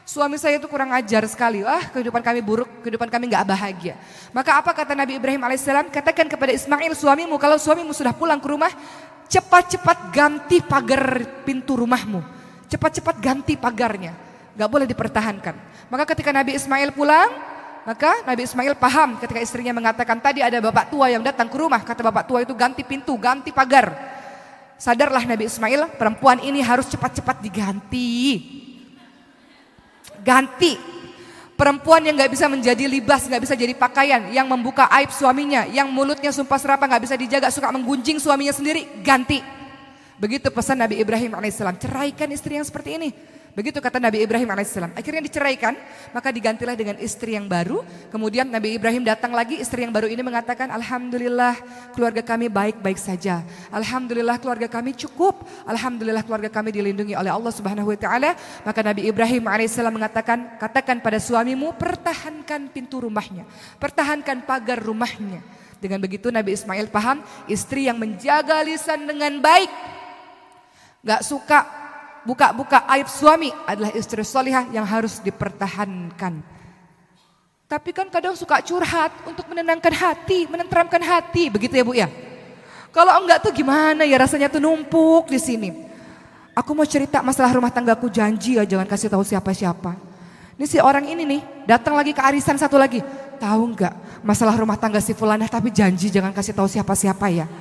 Suami saya itu kurang ajar sekali. Kehidupan kami buruk, kehidupan kami nggak bahagia. Maka apa kata Nabi Ibrahim alaihissalam? Katakan kepada Ismail suamimu, kalau suamimu sudah pulang ke rumah, cepat-cepat ganti pagar pintu rumahmu. Cepat-cepat ganti pagarnya. Gak boleh dipertahankan. Maka ketika Nabi Ismail pulang, maka Nabi Ismail paham ketika istrinya mengatakan, tadi ada bapak tua yang datang ke rumah. Kata bapak tua itu ganti pintu, ganti pagar. Sadarlah Nabi Ismail, perempuan ini harus cepat-cepat diganti. Ganti. Perempuan yang gak bisa menjadi libas, gak bisa jadi pakaian, yang membuka aib suaminya, yang mulutnya sumpah serapah gak bisa dijaga, suka menggunjing suaminya sendiri, ganti. Begitu pesan Nabi Ibrahim alaihissalam, ceraikan istri yang seperti ini. Begitu kata Nabi Ibrahim alaihissalam. Akhirnya diceraikan, maka digantilah dengan istri yang baru. Kemudian Nabi Ibrahim datang lagi, istri yang baru ini mengatakan, alhamdulillah keluarga kami baik-baik saja. Alhamdulillah keluarga kami cukup. Alhamdulillah keluarga kami dilindungi oleh Allah Subhanahu wa taala. Maka Nabi Ibrahim alaihissalam mengatakan, katakan pada suamimu, pertahankan pintu rumahnya, pertahankan pagar rumahnya. Dengan begitu Nabi Ismail paham, istri yang menjaga lisan dengan baik, gak suka buka-buka aib suami adalah istri solihah yang harus dipertahankan. Tapi kan kadang suka curhat untuk menenangkan hati, menenteramkan hati, begitu ya Bu ya. Kalau enggak tuh gimana ya, rasanya tuh numpuk di sini. Aku mau cerita masalah rumah tanggaku, janji ya jangan kasih tahu siapa-siapa. Ini si orang ini nih datang lagi ke arisan satu lagi. Tahu enggak masalah rumah tangga si fulanah, tapi janji jangan kasih tahu siapa-siapa ya.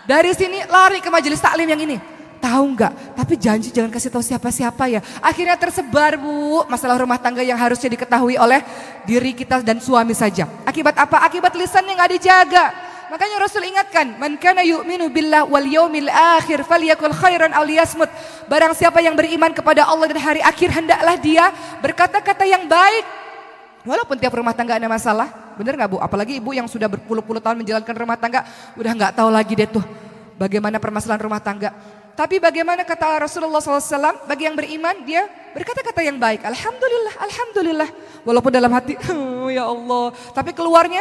Dari sini lari ke majelis taklim yang ini. Tahu enggak, tapi janji jangan kasih tahu siapa-siapa ya. Akhirnya tersebar Bu, masalah rumah tangga yang harusnya diketahui oleh diri kita dan suami saja. Akibat apa? Akibat lisan yang gak dijaga. Makanya Rasul ingatkan, man kana yu'minu billah wal yaumil akhir falyakul khairan aw liyasmut. Barang siapa yang beriman kepada Allah dan hari akhir, hendaklah dia berkata-kata yang baik. Walaupun tiap rumah tangga ada masalah, benar nggak Bu? Apalagi ibu yang sudah berpuluh-puluh tahun menjalankan rumah tangga, udah nggak tahu lagi deh tuh bagaimana permasalahan rumah tangga. Tapi bagaimana kata Rasulullah SAW, bagi yang beriman dia berkata-kata yang baik. Alhamdulillah, Alhamdulillah. Walaupun dalam hati, ya Allah. Tapi keluarnya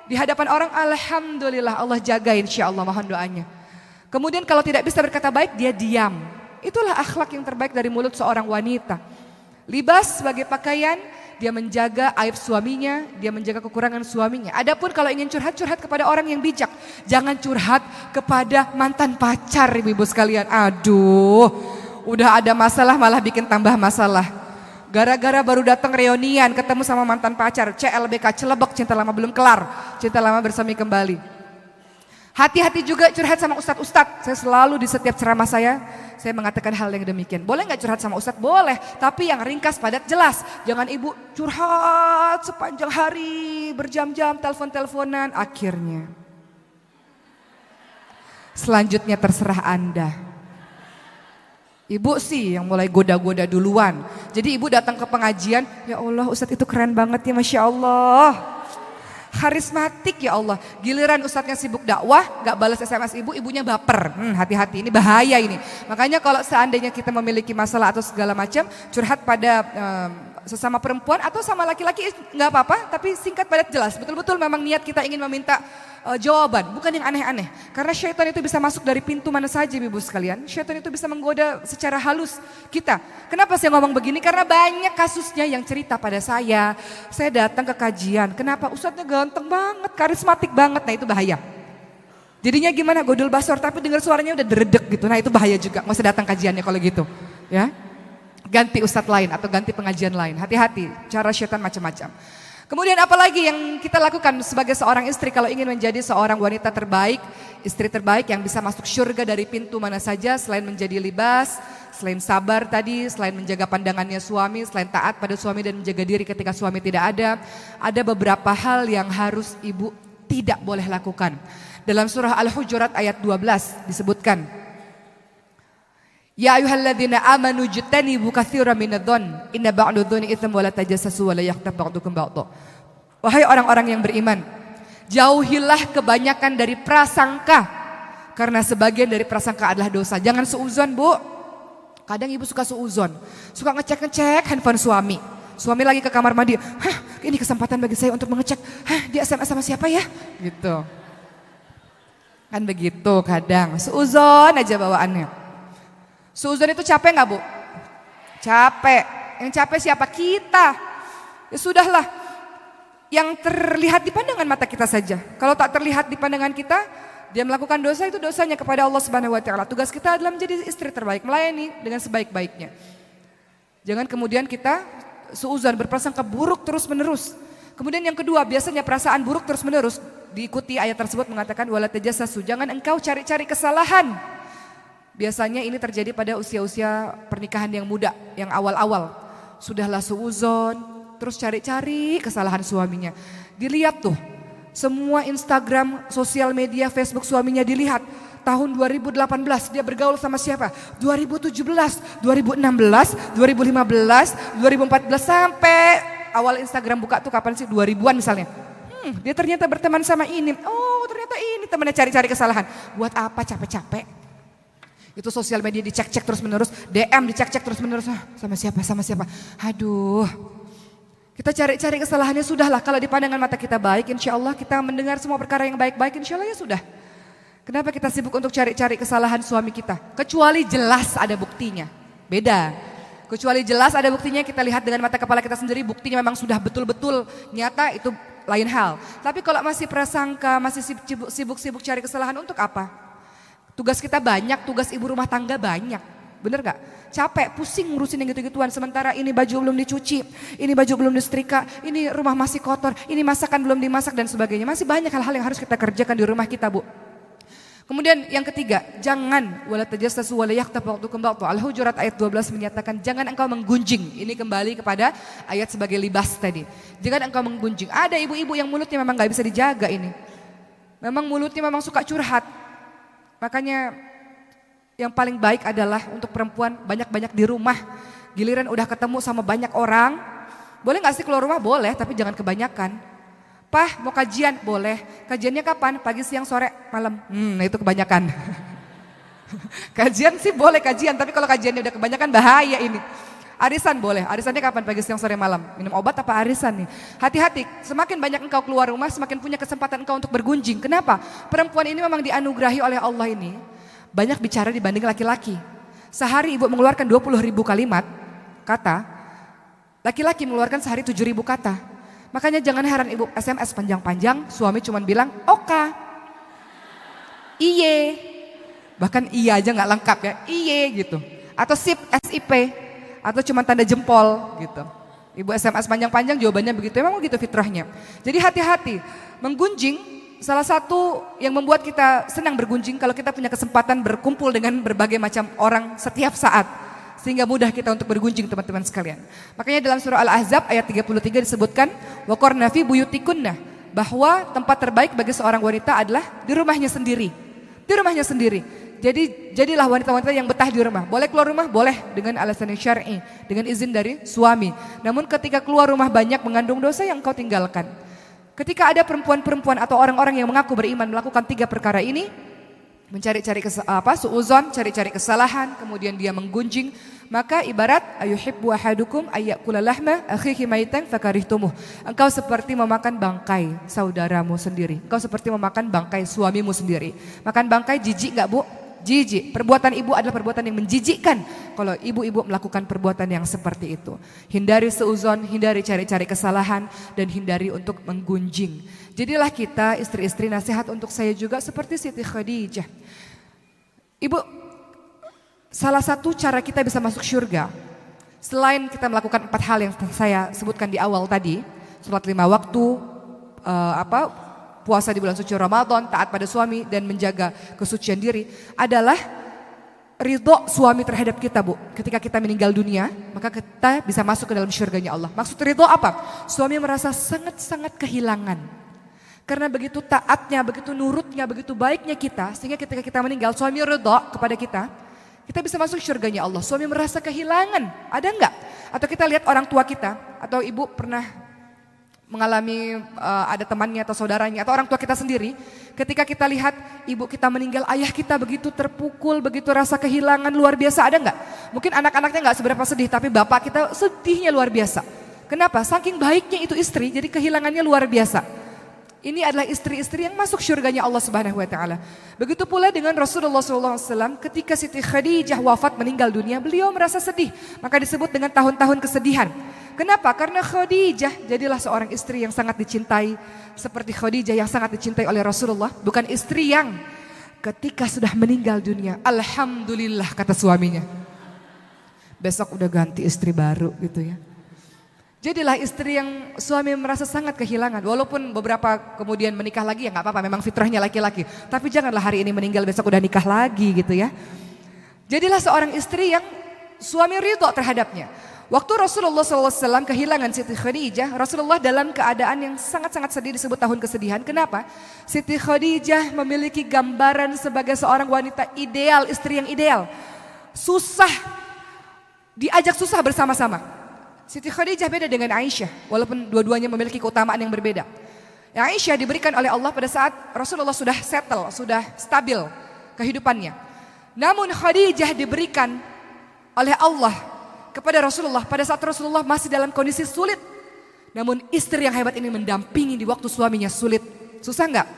di hadapan orang, Alhamdulillah, Allah jaga insya Allah, mohon doanya. Kemudian kalau tidak bisa berkata baik, dia diam. Itulah akhlak yang terbaik dari mulut seorang wanita. Libas sebagai pakaian, dia menjaga aib suaminya, dia menjaga kekurangan suaminya. Adapun kalau ingin curhat, curhat kepada orang yang bijak. Jangan curhat kepada mantan pacar ibu-ibu sekalian. Aduh, udah ada masalah malah bikin tambah masalah. Gara-gara baru datang reunian, ketemu sama mantan pacar, CLBK, celebek, cinta lama belum kelar, cinta lama bersemi kembali. Hati-hati juga curhat sama ustadz-ustadz. Saya selalu di setiap ceramah saya mengatakan hal yang demikian. Boleh nggak curhat sama ustadz? Boleh, tapi yang ringkas, padat, jelas. Jangan ibu curhat sepanjang hari, berjam-jam, telepon-teleponan. Akhirnya, selanjutnya terserah Anda. Ibu sih yang mulai goda-goda duluan. Jadi ibu datang ke pengajian, ya Allah ustadz itu keren banget ya, Masya Allah. Karismatik ya Allah. Giliran ustadznya sibuk dakwah, gak balas SMS ibu, ibunya baper. Hati-hati, ini bahaya ini. Makanya kalau seandainya kita memiliki masalah atau segala macam, curhat pada sesama perempuan atau sama laki-laki gak apa-apa, tapi singkat padat jelas. Betul-betul memang niat kita ingin meminta jawaban, bukan yang aneh-aneh. Karena syaitan itu bisa masuk dari pintu mana saja ibu sekalian. Syaitan itu bisa menggoda secara halus kita. Kenapa saya ngomong begini? Karena banyak kasusnya yang cerita pada saya. Saya datang ke kajian, kenapa ustadznya ganteng banget, karismatik banget. Nah itu bahaya. Jadinya gimana, godul basor tapi dengar suaranya udah deredek gitu. Nah itu bahaya juga, nggak usah datang kajiannya kalau gitu. Ya, ganti ustadz lain atau ganti pengajian lain. Hati-hati, cara syaitan macam-macam. Kemudian apalagi yang kita lakukan sebagai seorang istri kalau ingin menjadi seorang wanita terbaik, istri terbaik yang bisa masuk surga dari pintu mana saja selain menjadi libas, selain sabar tadi, selain menjaga pandangannya suami, selain taat pada suami dan menjaga diri ketika suami tidak ada beberapa hal yang harus ibu tidak boleh lakukan. Dalam surah Al-Hujurat ayat 12 disebutkan, ya ayyuhalladzina amanu jtanibu katsiran minadh-dhon inna ba'dadh-dhoni itsmun wa la tajassasu wa la yaghtab ba'dukum ba'dha. Wahai orang-orang yang beriman, jauhilah kebanyakan dari prasangka. Karena sebagian dari prasangka adalah dosa. Jangan suuzon, Bu. Kadang ibu suka suuzon, suka ngecek-ngecek handphone suami. Suami lagi ke kamar mandi, ini kesempatan bagi saya untuk mengecek, dia SMS sama siapa ya? Gitu. Kan begitu kadang, suuzon aja bawaannya. Suuzon itu capek gak, Bu? Capek. Yang capek siapa? Kita. Ya sudahlah, yang terlihat di pandangan mata kita saja. Kalau tak terlihat di pandangan kita, dia melakukan dosa, itu dosanya kepada Allah Subhanahu wa taala. Tugas kita adalah menjadi istri terbaik, melayani dengan sebaik-baiknya. Jangan kemudian kita suuzon, berprasangka buruk terus-menerus. Kemudian yang kedua, biasanya perasaan buruk terus-menerus diikuti ayat tersebut mengatakan wala tajassasu, jangan engkau cari-cari kesalahan. Biasanya ini terjadi pada usia-usia pernikahan yang muda, yang awal-awal. Sudahlah suuzon, terus cari-cari kesalahan suaminya. Dilihat tuh, semua Instagram, sosial media, Facebook suaminya dilihat. Tahun 2018 dia bergaul sama siapa? 2017, 2016, 2015, 2014 sampai awal Instagram buka tuh kapan sih? 2000-an misalnya. Dia ternyata berteman sama ini. Oh ternyata ini temannya cari-cari kesalahan. Buat apa capek-capek? Itu sosial media dicek-cek terus menerus, DM dicek-cek terus menerus. Sama siapa? Sama siapa? Aduh. Kita cari-cari kesalahannya, sudahlah. Kalau di pandangan mata kita baik, insya Allah kita mendengar semua perkara yang baik-baik, insya Allah ya sudah. Kenapa kita sibuk untuk cari-cari kesalahan suami kita? Kecuali jelas ada buktinya. Beda. Kecuali jelas ada buktinya, kita lihat dengan mata kepala kita sendiri, buktinya memang sudah betul-betul nyata, itu lain hal. Tapi kalau masih prasangka, masih sibuk-sibuk cari kesalahan, untuk apa? Tugas kita banyak, tugas ibu rumah tangga banyak. Bener gak? Capek, pusing ngurusin yang gitu-gituan. Sementara ini baju belum dicuci, ini baju belum disetrika, ini rumah masih kotor, ini masakan belum dimasak dan sebagainya. Masih banyak hal-hal yang harus kita kerjakan di rumah kita, Bu. Kemudian yang ketiga, jangan wala tajassasu wala yaghtab ba'dukum ba'dha. Al-Hujurat ayat 12 menyatakan jangan engkau menggunjing. Ini kembali kepada ayat sebagai libas tadi. Jangan engkau menggunjing. Ada ibu-ibu yang mulutnya memang gak bisa dijaga ini. Memang mulutnya memang suka curhat. Makanya yang paling baik adalah untuk perempuan banyak-banyak di rumah. Giliran udah ketemu sama banyak orang, boleh gak sih keluar rumah? Boleh, tapi jangan kebanyakan. Pah, mau kajian? Boleh. Kajiannya kapan? Pagi, siang, sore, malam. Itu kebanyakan. Kajian sih boleh kajian, tapi kalau kajiannya udah kebanyakan bahaya ini. Arisan boleh. Arisannya kapan? Pagi, siang, sore, malam. Minum obat apa arisan nih? Hati-hati, semakin banyak engkau keluar rumah, semakin punya kesempatan engkau untuk bergunjing. Kenapa? Perempuan ini memang dianugerahi oleh Allah ini banyak bicara dibanding laki-laki. Sehari ibu mengeluarkan 20.000 kalimat kata, laki-laki mengeluarkan sehari 7.000 kata. Makanya jangan heran ibu SMS panjang-panjang, suami cuma bilang oka, iye, bahkan iya aja nggak lengkap ya, iye gitu, atau sip, SIP, atau cuma tanda jempol gitu. Ibu SMS panjang-panjang jawabannya begitu, memang gitu fitrahnya. Jadi hati-hati, menggunjing salah satu yang membuat kita senang bergunjing kalau kita punya kesempatan berkumpul dengan berbagai macam orang setiap saat. Sehingga mudah kita untuk bergunjing teman-teman sekalian. Makanya dalam surah Al-Ahzab ayat 33 disebutkan waqarna fi buyutikunna, bahwa tempat terbaik bagi seorang wanita adalah di rumahnya sendiri. Di rumahnya sendiri. Jadi jadilah wanita-wanita yang betah di rumah. Boleh keluar rumah? Boleh dengan alasan yang syar'i, dengan izin dari suami. Namun ketika keluar rumah banyak mengandung dosa yang kau tinggalkan. Ketika ada perempuan-perempuan atau orang-orang yang mengaku beriman melakukan 3 perkara ini, mencari-cari suuzon, cari-cari kesalahan, kemudian dia menggunjing, maka ibarat ayuhibbu ahadukum ayyakula lahma akhihi maitan fakarihtumuh. Engkau seperti memakan bangkai saudaramu sendiri. Engkau seperti memakan bangkai suamimu sendiri. Makan bangkai jijik enggak, Bu? Jijik. Perbuatan ibu adalah perbuatan yang menjijikkan kalau ibu-ibu melakukan perbuatan yang seperti itu. Hindari seuzon, hindari cari-cari kesalahan, dan hindari untuk menggunjing. Jadilah kita istri-istri, nasihat untuk saya juga seperti Siti Khadijah. Ibu, salah satu cara kita bisa masuk surga, selain kita melakukan 4 hal yang saya sebutkan di awal tadi, sholat 5 waktu, puasa di bulan suci Ramadan, taat pada suami dan menjaga kesucian diri, adalah ridho suami terhadap kita, Bu. Ketika kita meninggal dunia, maka kita bisa masuk ke dalam surganya Allah. Maksud ridho apa? Suami merasa sangat-sangat kehilangan. Karena begitu taatnya, begitu nurutnya, begitu baiknya kita, sehingga ketika kita meninggal, suami ridho kepada kita bisa masuk surganya Allah. Suami merasa kehilangan, ada enggak? Atau kita lihat orang tua kita, atau ibu pernah mengalami ada temannya atau saudaranya atau orang tua kita sendiri, ketika kita lihat ibu kita meninggal, ayah kita begitu terpukul, begitu rasa kehilangan luar biasa, ada nggak? Mungkin anak-anaknya nggak seberapa sedih, tapi bapak kita sedihnya luar biasa. Kenapa? Saking baiknya itu istri, jadi kehilangannya luar biasa. Ini adalah istri-istri yang masuk syurganya Allah Subhanahu wa taala. Begitu pula dengan Rasulullah SAW, ketika Siti Khadijah wafat meninggal dunia, beliau merasa sedih. Maka disebut dengan tahun-tahun kesedihan. Kenapa? Karena Khadijah jadilah seorang istri yang sangat dicintai, seperti Khadijah yang sangat dicintai oleh Rasulullah, bukan istri yang ketika sudah meninggal dunia, alhamdulillah kata suaminya, besok udah ganti istri baru gitu ya. Jadilah istri yang suami merasa sangat kehilangan. Walaupun beberapa kemudian menikah lagi, ya nggak apa-apa, memang fitrahnya laki-laki. Tapi janganlah hari ini meninggal besok udah nikah lagi gitu ya. Jadilah seorang istri yang suami ridho terhadapnya. Waktu Rasulullah SAW kehilangan Siti Khadijah, Rasulullah dalam keadaan yang sangat-sangat sedih, disebut tahun kesedihan. Kenapa? Siti Khadijah memiliki gambaran sebagai seorang wanita ideal, istri yang ideal. Susah, diajak susah bersama-sama. Siti Khadijah beda dengan Aisyah, walaupun dua-duanya memiliki keutamaan yang berbeda. Aisyah diberikan oleh Allah pada saat Rasulullah sudah settle, sudah stabil kehidupannya. Namun Khadijah diberikan oleh Allah kepada Rasulullah pada saat Rasulullah masih dalam kondisi sulit. Namun istri yang hebat ini mendampingi di waktu suaminya sulit. Susah enggak?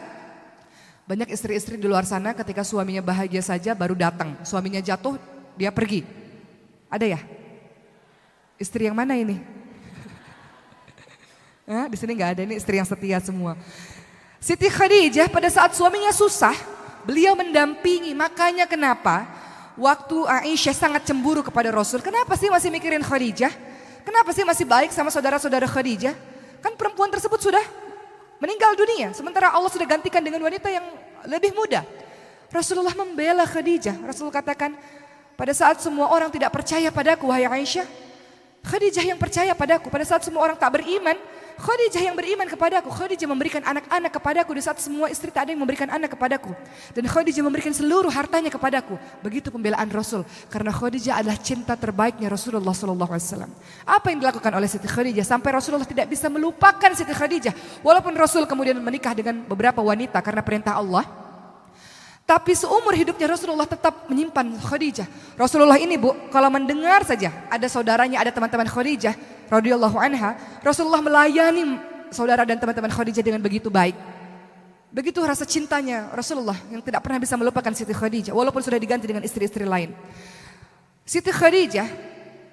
Banyak istri-istri di luar sana ketika suaminya bahagia saja baru datang. Suaminya jatuh, dia pergi. Ada ya? Istri yang mana ini? Di sini nggak ada, ini istri yang setia semua. Siti Khadijah pada saat suaminya susah, beliau mendampingi. Makanya kenapa waktu Aisyah sangat cemburu kepada Rasul, kenapa sih masih mikirin Khadijah? Kenapa sih masih baik sama saudara-saudara Khadijah? Kan perempuan tersebut sudah meninggal dunia, sementara Allah sudah gantikan dengan wanita yang lebih muda. Rasulullah membela Khadijah. Rasul katakan, pada saat semua orang tidak percaya padaku, wahai Aisyah, Khadijah yang percaya padaku. Pada saat semua orang tak beriman, Khadijah yang beriman kepadaku. Khadijah memberikan anak-anak kepadaku di saat semua istri tak ada yang memberikan anak kepadaku. Dan Khadijah memberikan seluruh hartanya kepadaku. Begitu pembelaan Rasul. Karena Khadijah adalah cinta terbaiknya Rasulullah SAW. Apa yang dilakukan oleh Siti Khadijah sampai Rasulullah tidak bisa melupakan Siti Khadijah. Walaupun Rasul kemudian menikah dengan beberapa wanita karena perintah Allah, tapi seumur hidupnya Rasulullah tetap menyimpan Khadijah. Rasulullah ini kalau mendengar saja ada saudaranya, ada teman-teman Khadijah radhiyallahu anha, Rasulullah melayani saudara dan teman-teman Khadijah dengan begitu baik. Begitu rasa cintanya Rasulullah yang tidak pernah bisa melupakan Siti Khadijah, walaupun sudah diganti dengan istri-istri lain. Siti Khadijah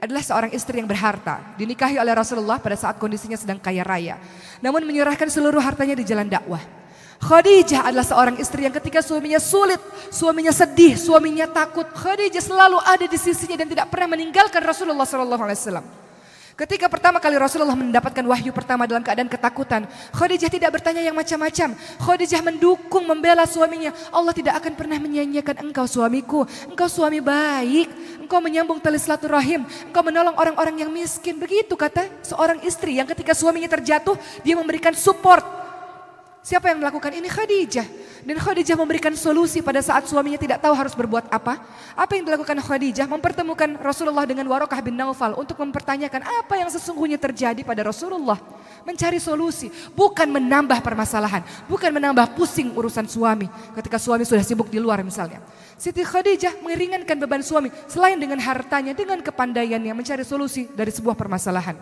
adalah seorang istri yang berharta, dinikahi oleh Rasulullah pada saat kondisinya sedang kaya raya, namun menyerahkan seluruh hartanya di jalan dakwah. Khadijah adalah seorang istri yang ketika suaminya sulit, suaminya sedih, suaminya takut, Khadijah selalu ada di sisinya dan tidak pernah meninggalkan Rasulullah SAW. Ketika pertama kali Rasulullah mendapatkan wahyu pertama dalam keadaan ketakutan, Khadijah tidak bertanya yang macam-macam. Khadijah mendukung, membela suaminya. Allah tidak akan pernah menyia-nyiakan engkau suamiku. Engkau suami baik, engkau menyambung tali silaturahim, engkau menolong orang-orang yang miskin. Begitu kata seorang istri yang ketika suaminya terjatuh, dia memberikan support. Siapa yang melakukan ini? Khadijah. Dan Khadijah memberikan solusi pada saat suaminya tidak tahu harus berbuat apa. Apa yang dilakukan Khadijah? Mempertemukan Rasulullah dengan Waraqah bin Naufal untuk mempertanyakan apa yang sesungguhnya terjadi pada Rasulullah. Mencari solusi, bukan menambah permasalahan, bukan menambah pusing urusan suami ketika suami sudah sibuk di luar misalnya. Siti Khadijah meringankan beban suami selain dengan hartanya, dengan kepandaiannya mencari solusi dari sebuah permasalahan.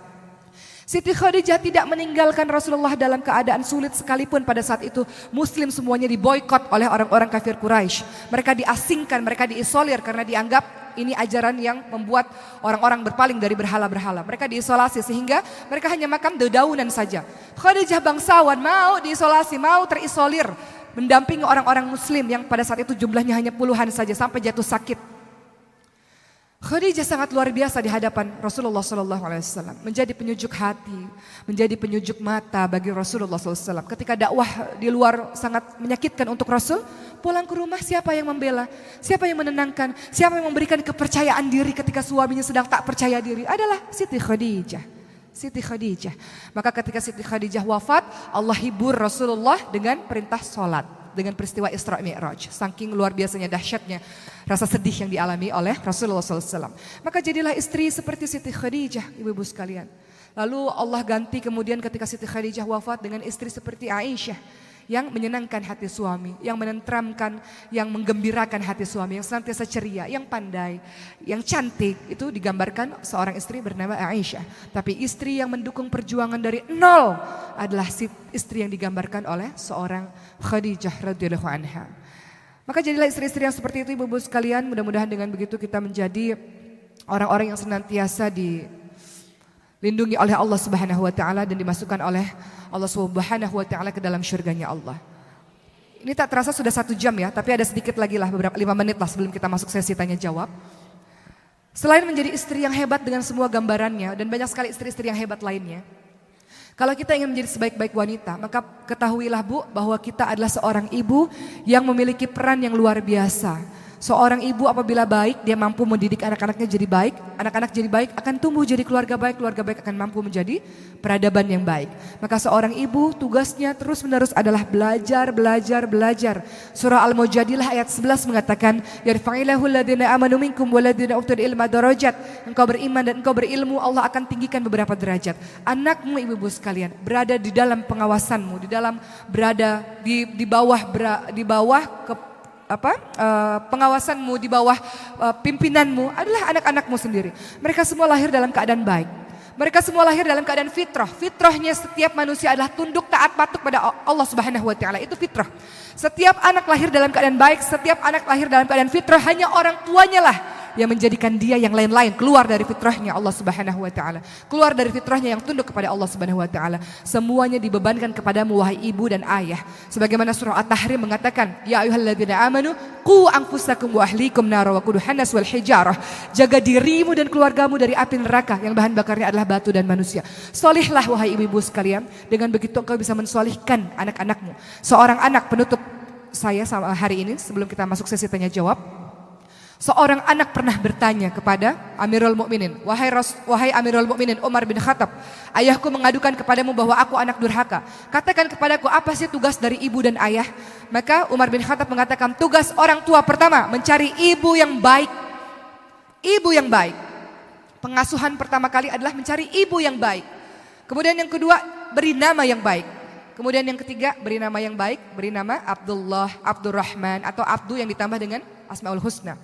Siti Khadijah tidak meninggalkan Rasulullah dalam keadaan sulit sekalipun pada saat itu Muslim semuanya diboikot oleh orang-orang kafir Quraisy. Mereka diasingkan, mereka diisolir karena dianggap ini ajaran yang membuat orang-orang berpaling dari berhala-berhala. Mereka diisolasi sehingga mereka hanya makan dedaunan saja. Khadijah bangsawan mau diisolasi, mau terisolir, mendampingi orang-orang Muslim yang pada saat itu jumlahnya hanya puluhan saja sampai jatuh sakit. Khadijah sangat luar biasa di hadapan Rasulullah SAW, menjadi penyejuk hati, menjadi penyejuk mata bagi Rasulullah SAW. Ketika dakwah di luar sangat menyakitkan untuk Rasul, pulang ke rumah siapa yang membela, siapa yang menenangkan, siapa yang memberikan kepercayaan diri ketika suaminya sedang tak percaya diri adalah Siti Khadijah. Siti Khadijah. Maka ketika Siti Khadijah wafat, Allah hibur Rasulullah dengan perintah sholat. Dengan peristiwa Isra Mi'raj, saking luar biasanya dahsyatnya rasa sedih yang dialami oleh Rasulullah SAW. Maka jadilah istri seperti Siti Khadijah, ibu-ibu sekalian. Lalu Allah ganti kemudian ketika Siti Khadijah wafat dengan istri seperti Aisyah yang menyenangkan hati suami, yang menenteramkan, yang menggembirakan hati suami, yang senantiasa ceria, yang pandai, yang cantik. Itu digambarkan seorang istri bernama Aisyah. Tapi istri yang mendukung perjuangan dari nol adalah istri yang digambarkan oleh seorang Khadijah radhiyallahu anha. Maka jadilah istri-istri yang seperti itu ibu-ibu sekalian, mudah-mudahan dengan begitu kita menjadi orang-orang yang senantiasa dilindungi oleh Allah Subhanahu wa taala dan dimasukkan oleh Allah Subhanahu wa taala ke dalam syurganya Allah. Ini tak terasa sudah 1 jam ya, tapi ada sedikit lagi lah, beberapa 5 menit lah sebelum kita masuk sesi tanya jawab. Selain menjadi istri yang hebat dengan semua gambarannya dan banyak sekali istri-istri yang hebat lainnya. Kalau kita ingin menjadi sebaik-baik wanita, maka ketahuilah Bu bahwa kita adalah seorang ibu yang memiliki peran yang luar biasa. Seorang ibu apabila baik, dia mampu mendidik anak-anaknya jadi baik. Anak-anak jadi baik akan tumbuh jadi keluarga baik akan mampu menjadi peradaban yang baik. Maka seorang ibu tugasnya terus-menerus adalah belajar. Surah Al-Mujadilah ayat 11 mengatakan, yarfa'illahu alladhina amanu minkum walladhina utul ilma darajat. Engkau beriman dan engkau berilmu, Allah akan tinggikan beberapa derajat. Anakmu ibu-ibu sekalian berada di dalam pengawasanmu, berada di bawah pengawasanmu, di bawah pimpinanmu adalah anak-anakmu sendiri. Mereka semua lahir dalam keadaan baik. Mereka semua lahir dalam keadaan fitrah. Fitrahnya setiap manusia adalah tunduk taat patuh pada Allah Subhanahu wa taala. Itu fitrah. Setiap anak lahir dalam keadaan baik, setiap anak lahir dalam keadaan fitrah, hanya orang tuanya lah yang menjadikan dia yang lain-lain keluar dari fitrahnya Allah Subhanahu wa taala. Keluar dari fitrahnya yang tunduk kepada Allah Subhanahu wa taala. Semuanya dibebankan kepadamu wahai ibu dan ayah. Sebagaimana surah At-Tahrim mengatakan, ya ayyuhalladzina amanu qu anfusakum wa ahlikum nar wa quduhan nas wal hijarah. Jaga dirimu dan keluargamu dari api neraka yang bahan bakarnya adalah batu dan manusia. Solihlah wahai ibu-ibu sekalian, dengan begitu engkau bisa mensolihkan anak-anakmu. Seorang anak penutup saya hari ini sebelum kita masuk sesi tanya jawab. Seorang anak pernah bertanya kepada Amirul Mukminin, wahai Amirul Mukminin Umar bin Khattab, ayahku mengadukan kepadamu bahwa aku anak durhaka. Katakan kepadaku apa sih tugas dari ibu dan ayah? Maka Umar bin Khattab mengatakan, tugas orang tua pertama mencari ibu yang baik. Ibu yang baik. Pengasuhan pertama kali adalah mencari ibu yang baik. Kemudian yang kedua, beri nama yang baik. Kemudian yang ketiga, beri nama yang baik, beri nama Abdullah, Abdurrahman, atau Abdu yang ditambah dengan Asmaul Husna.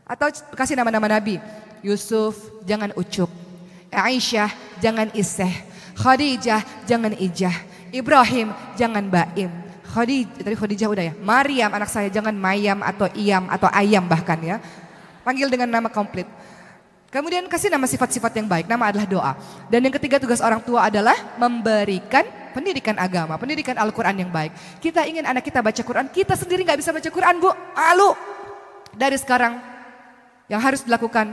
Atau kasih nama-nama Nabi. Yusuf, jangan Ucup. Aisyah, jangan Iseh. Khadijah, jangan Ijah. Ibrahim, jangan Baim. Tadi Khadijah udah ya. Maryam, anak saya, jangan Mayam atau Iyam atau Ayam bahkan ya. Panggil dengan nama komplit. Kemudian kasih nama sifat-sifat yang baik. Nama adalah doa. Dan yang ketiga tugas orang tua adalah memberikan pendidikan agama, pendidikan Al-Quran yang baik. Kita ingin anak kita baca Quran, kita sendiri gak bisa baca Quran Bu. Dari sekarang yang harus dilakukan,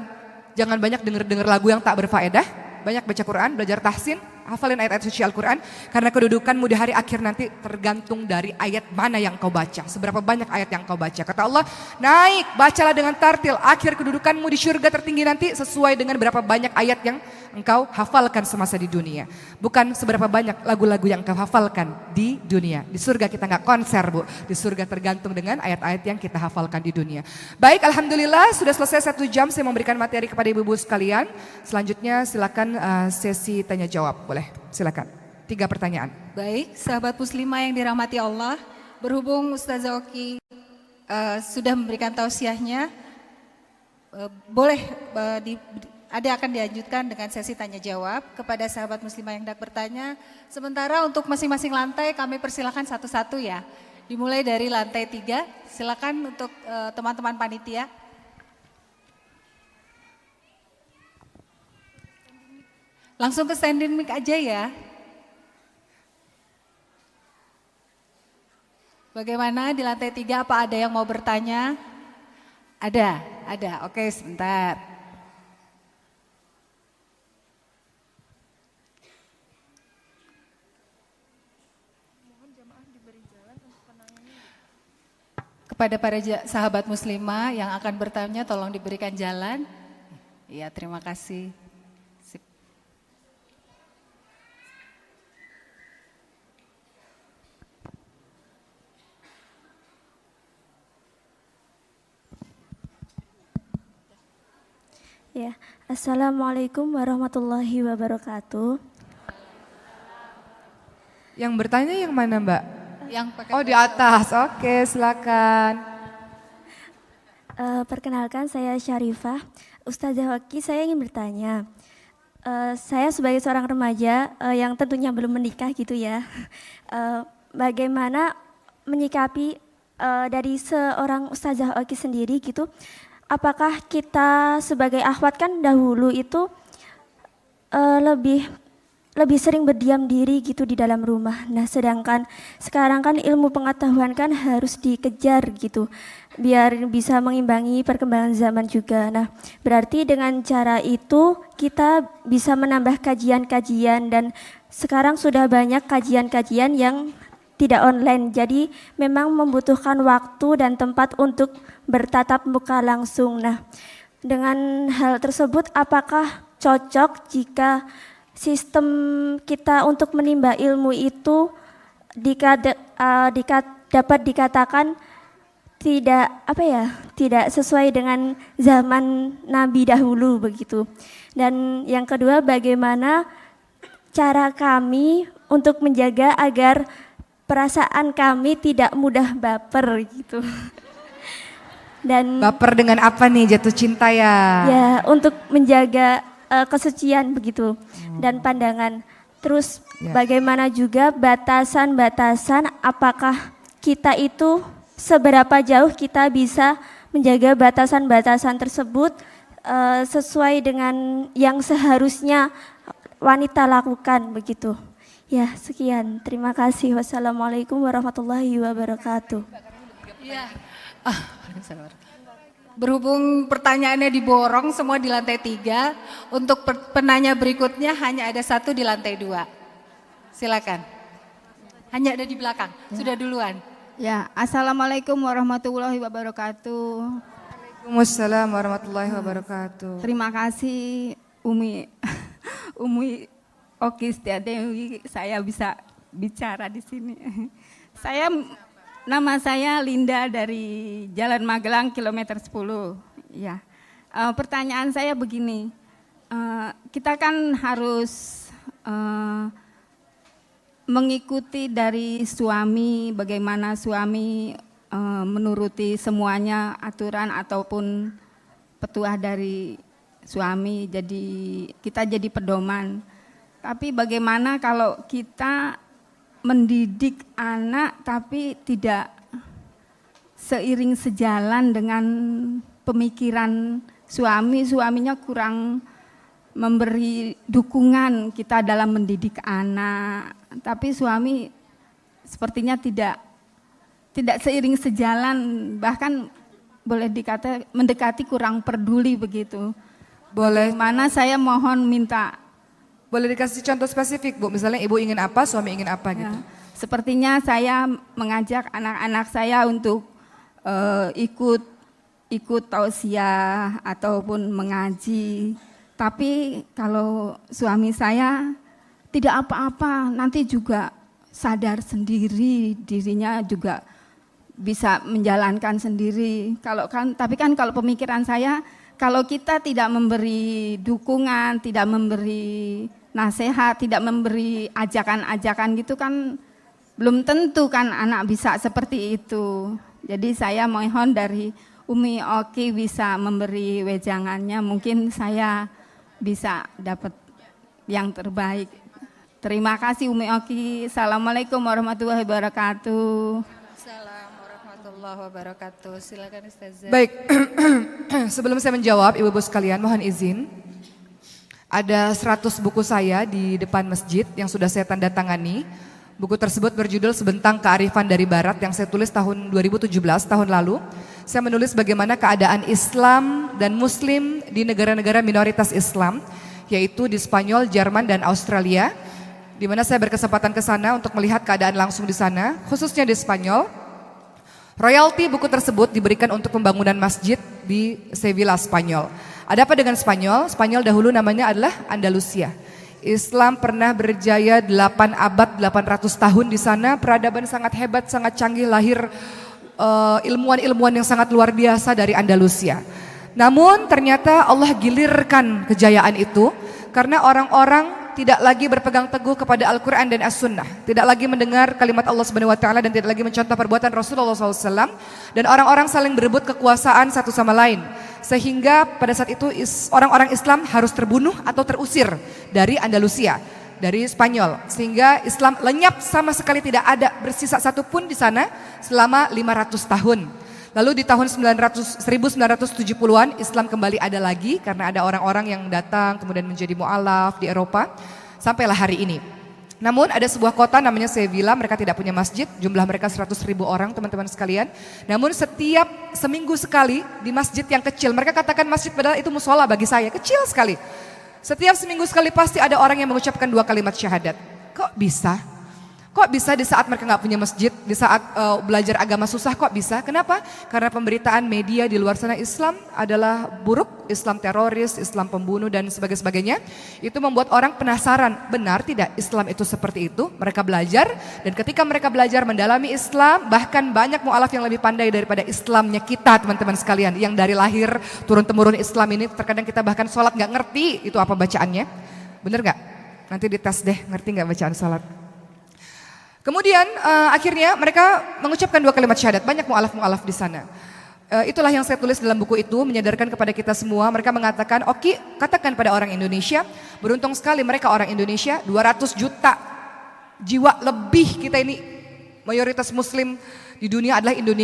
jangan banyak dengar lagu yang tak berfaedah, banyak baca Quran, belajar tahsin, hafalin ayat-ayat suci Al-Quran, karena kedudukanmu di hari akhir nanti tergantung dari ayat mana yang kau baca, seberapa banyak ayat yang kau baca. Kata Allah, naik, bacalah dengan tartil, akhir kedudukanmu di surga tertinggi nanti sesuai dengan berapa banyak ayat yang engkau hafalkan semasa di dunia. Bukan seberapa banyak lagu-lagu yang engkau hafalkan di dunia. Di surga kita nggak konser Bu, di surga tergantung dengan ayat-ayat yang kita hafalkan di dunia. Baik, alhamdulillah sudah selesai 1 jam saya memberikan materi kepada ibu-ibu sekalian. Selanjutnya silakan sesi tanya jawab, boleh silakan. 3 pertanyaan. Baik, sahabat muslimah yang dirahmati Allah, berhubung Ustazah Oki sudah memberikan tausiahnya, boleh akan dilanjutkan dengan sesi tanya jawab kepada sahabat muslimah yang hendak bertanya. Sementara untuk masing-masing lantai kami persilakan satu-satu ya. Dimulai dari lantai 3, silakan untuk teman-teman panitia. Langsung ke standing mic aja ya. Bagaimana di lantai 3, apa ada yang mau bertanya? Ada. Oke, sebentar. Kepada para sahabat muslimah yang akan bertanya, tolong diberikan jalan. Iya, terima kasih. Sip. Ya, Assalamualaikum warahmatullahi wabarakatuh. Yang bertanya yang mana Mbak? Yang pakai Oh di atas, oke silakan. Perkenalkan saya Syarifah. Ustazah Hoki, saya ingin bertanya. Saya sebagai seorang remaja yang tentunya belum menikah gitu ya. Bagaimana menyikapi dari seorang Ustazah Hoki sendiri gitu? Apakah kita sebagai akhwat kan dahulu itu lebih sering berdiam diri gitu di dalam rumah. Nah, sedangkan sekarang kan ilmu pengetahuan kan harus dikejar gitu, biar bisa mengimbangi perkembangan zaman juga. Nah, berarti dengan cara itu kita bisa menambah kajian-kajian dan sekarang sudah banyak kajian-kajian yang tidak online. Jadi memang membutuhkan waktu dan tempat untuk bertatap muka langsung. Nah, dengan hal tersebut apakah cocok jika sistem kita untuk menimba ilmu itu dapat dikatakan tidak sesuai dengan zaman Nabi dahulu begitu. Dan yang kedua, bagaimana cara kami untuk menjaga agar perasaan kami tidak mudah baper gitu. Dan Baper dengan apa nih, jatuh cinta ya? ya, untuk menjaga kesucian begitu dan pandangan. Terus bagaimana juga batasan-batasan, apakah kita itu seberapa jauh kita bisa menjaga batasan-batasan tersebut sesuai dengan yang seharusnya wanita lakukan begitu. Ya, sekian. Terima kasih. Wassalamualaikum warahmatullahi wabarakatuh. Iya. Berhubung pertanyaannya diborong semua di lantai 3, untuk penanya berikutnya hanya ada 1 di lantai 2. Silakan. Hanya ada di belakang, sudah duluan. Ya, Assalamualaikum warahmatullahi wabarakatuh. Waalaikumsalam warahmatullahi wabarakatuh. Terima kasih Umi Oki Setiadewi, saya bisa bicara di sini. Nama saya Linda dari Jalan Magelang kilometer 10. Ya, pertanyaan saya begini, kita kan harus mengikuti dari suami, bagaimana suami menuruti semuanya aturan ataupun petuah dari suami, jadi kita jadi pedoman. Tapi bagaimana kalau kita mendidik anak tapi tidak seiring sejalan dengan pemikiran suaminya kurang memberi dukungan kita dalam mendidik anak, tapi suami sepertinya tidak seiring sejalan, bahkan boleh dikata mendekati kurang peduli begitu. Boleh. Mana saya mohon minta. Boleh dikasih contoh spesifik Bu, misalnya ibu ingin apa, suami ingin apa gitu. Sepertinya saya mengajak anak-anak saya untuk ikut tausiah ataupun mengaji. Tapi kalau suami saya tidak apa-apa, nanti juga sadar sendiri, dirinya juga bisa menjalankan sendiri. Tapi kalau pemikiran saya, kalau kita tidak memberi dukungan, tidak memberi nasihat, tidak memberi ajakan-ajakan gitu kan belum tentu kan anak bisa seperti itu. Jadi saya mohon dari Umi Oki bisa memberi wejangannya, mungkin saya bisa dapat yang terbaik. Terima kasih Umi Oki. Assalamualaikum warahmatullahi wabarakatuh. Assalamualaikum warahmatullahi wabarakatuh. Silakan Ustazah. Baik, sebelum saya menjawab ibu-ibu sekalian mohon izin. Ada 100 buku saya di depan masjid yang sudah saya tanda tangani. Buku tersebut berjudul Sebentang Kearifan dari Barat yang saya tulis tahun 2017, tahun lalu. Saya menulis bagaimana keadaan Islam dan Muslim di negara-negara minoritas Islam, yaitu di Spanyol, Jerman, dan Australia. Di mana saya berkesempatan ke sana untuk melihat keadaan langsung di sana, khususnya di Spanyol. Royalti buku tersebut diberikan untuk pembangunan masjid di Sevilla, Spanyol. Ada apa dengan Spanyol? Spanyol dahulu namanya adalah Andalusia. Islam pernah berjaya 8 abad, 800 tahun di sana. Peradaban sangat hebat, sangat canggih, lahir ilmuwan-ilmuwan yang sangat luar biasa dari Andalusia. Namun ternyata Allah gilirkan kejayaan itu karena orang-orang tidak lagi berpegang teguh kepada Al-Quran dan As-Sunnah, tidak lagi mendengar kalimat Allah Subhanahu Wa Taala dan tidak lagi mencontoh perbuatan Rasulullah SAW, dan orang-orang saling berebut kekuasaan satu sama lain, sehingga pada saat itu orang-orang Islam harus terbunuh atau terusir dari Andalusia, dari Spanyol, sehingga Islam lenyap sama sekali, tidak ada bersisa satupun di sana selama 500 tahun. Lalu di tahun 1970-an Islam kembali ada lagi karena ada orang-orang yang datang kemudian menjadi mu'alaf di Eropa sampailah hari ini. Namun ada sebuah kota namanya Sevilla, mereka tidak punya masjid, jumlah mereka 100.000 orang teman-teman sekalian. Namun setiap seminggu sekali di masjid yang kecil, mereka katakan masjid padahal itu musola bagi saya, kecil sekali. Setiap seminggu sekali pasti ada orang yang mengucapkan 2 kalimat syahadat. Kok bisa? Kok bisa di saat mereka nggak punya masjid, di saat belajar agama susah, kok bisa? Kenapa? Karena pemberitaan media di luar sana Islam adalah buruk, Islam teroris, Islam pembunuh dan sebagainya. Itu membuat orang penasaran, benar tidak Islam itu seperti itu? Mereka belajar, dan ketika mereka belajar mendalami Islam, bahkan banyak mu'alaf yang lebih pandai daripada Islamnya kita teman-teman sekalian. Yang dari lahir turun-temurun Islam ini, terkadang kita bahkan sholat nggak ngerti itu apa bacaannya. Bener nggak? Nanti dites deh, ngerti nggak bacaan sholat? Kemudian akhirnya mereka mengucapkan 2 kalimat syahadat, banyak mu'alaf-mu'alaf di sana. Itulah yang saya tulis dalam buku itu, menyadarkan kepada kita semua. Mereka mengatakan, oke, katakan pada orang Indonesia, beruntung sekali mereka orang Indonesia, 200 juta jiwa lebih kita ini, mayoritas muslim di dunia adalah Indonesia.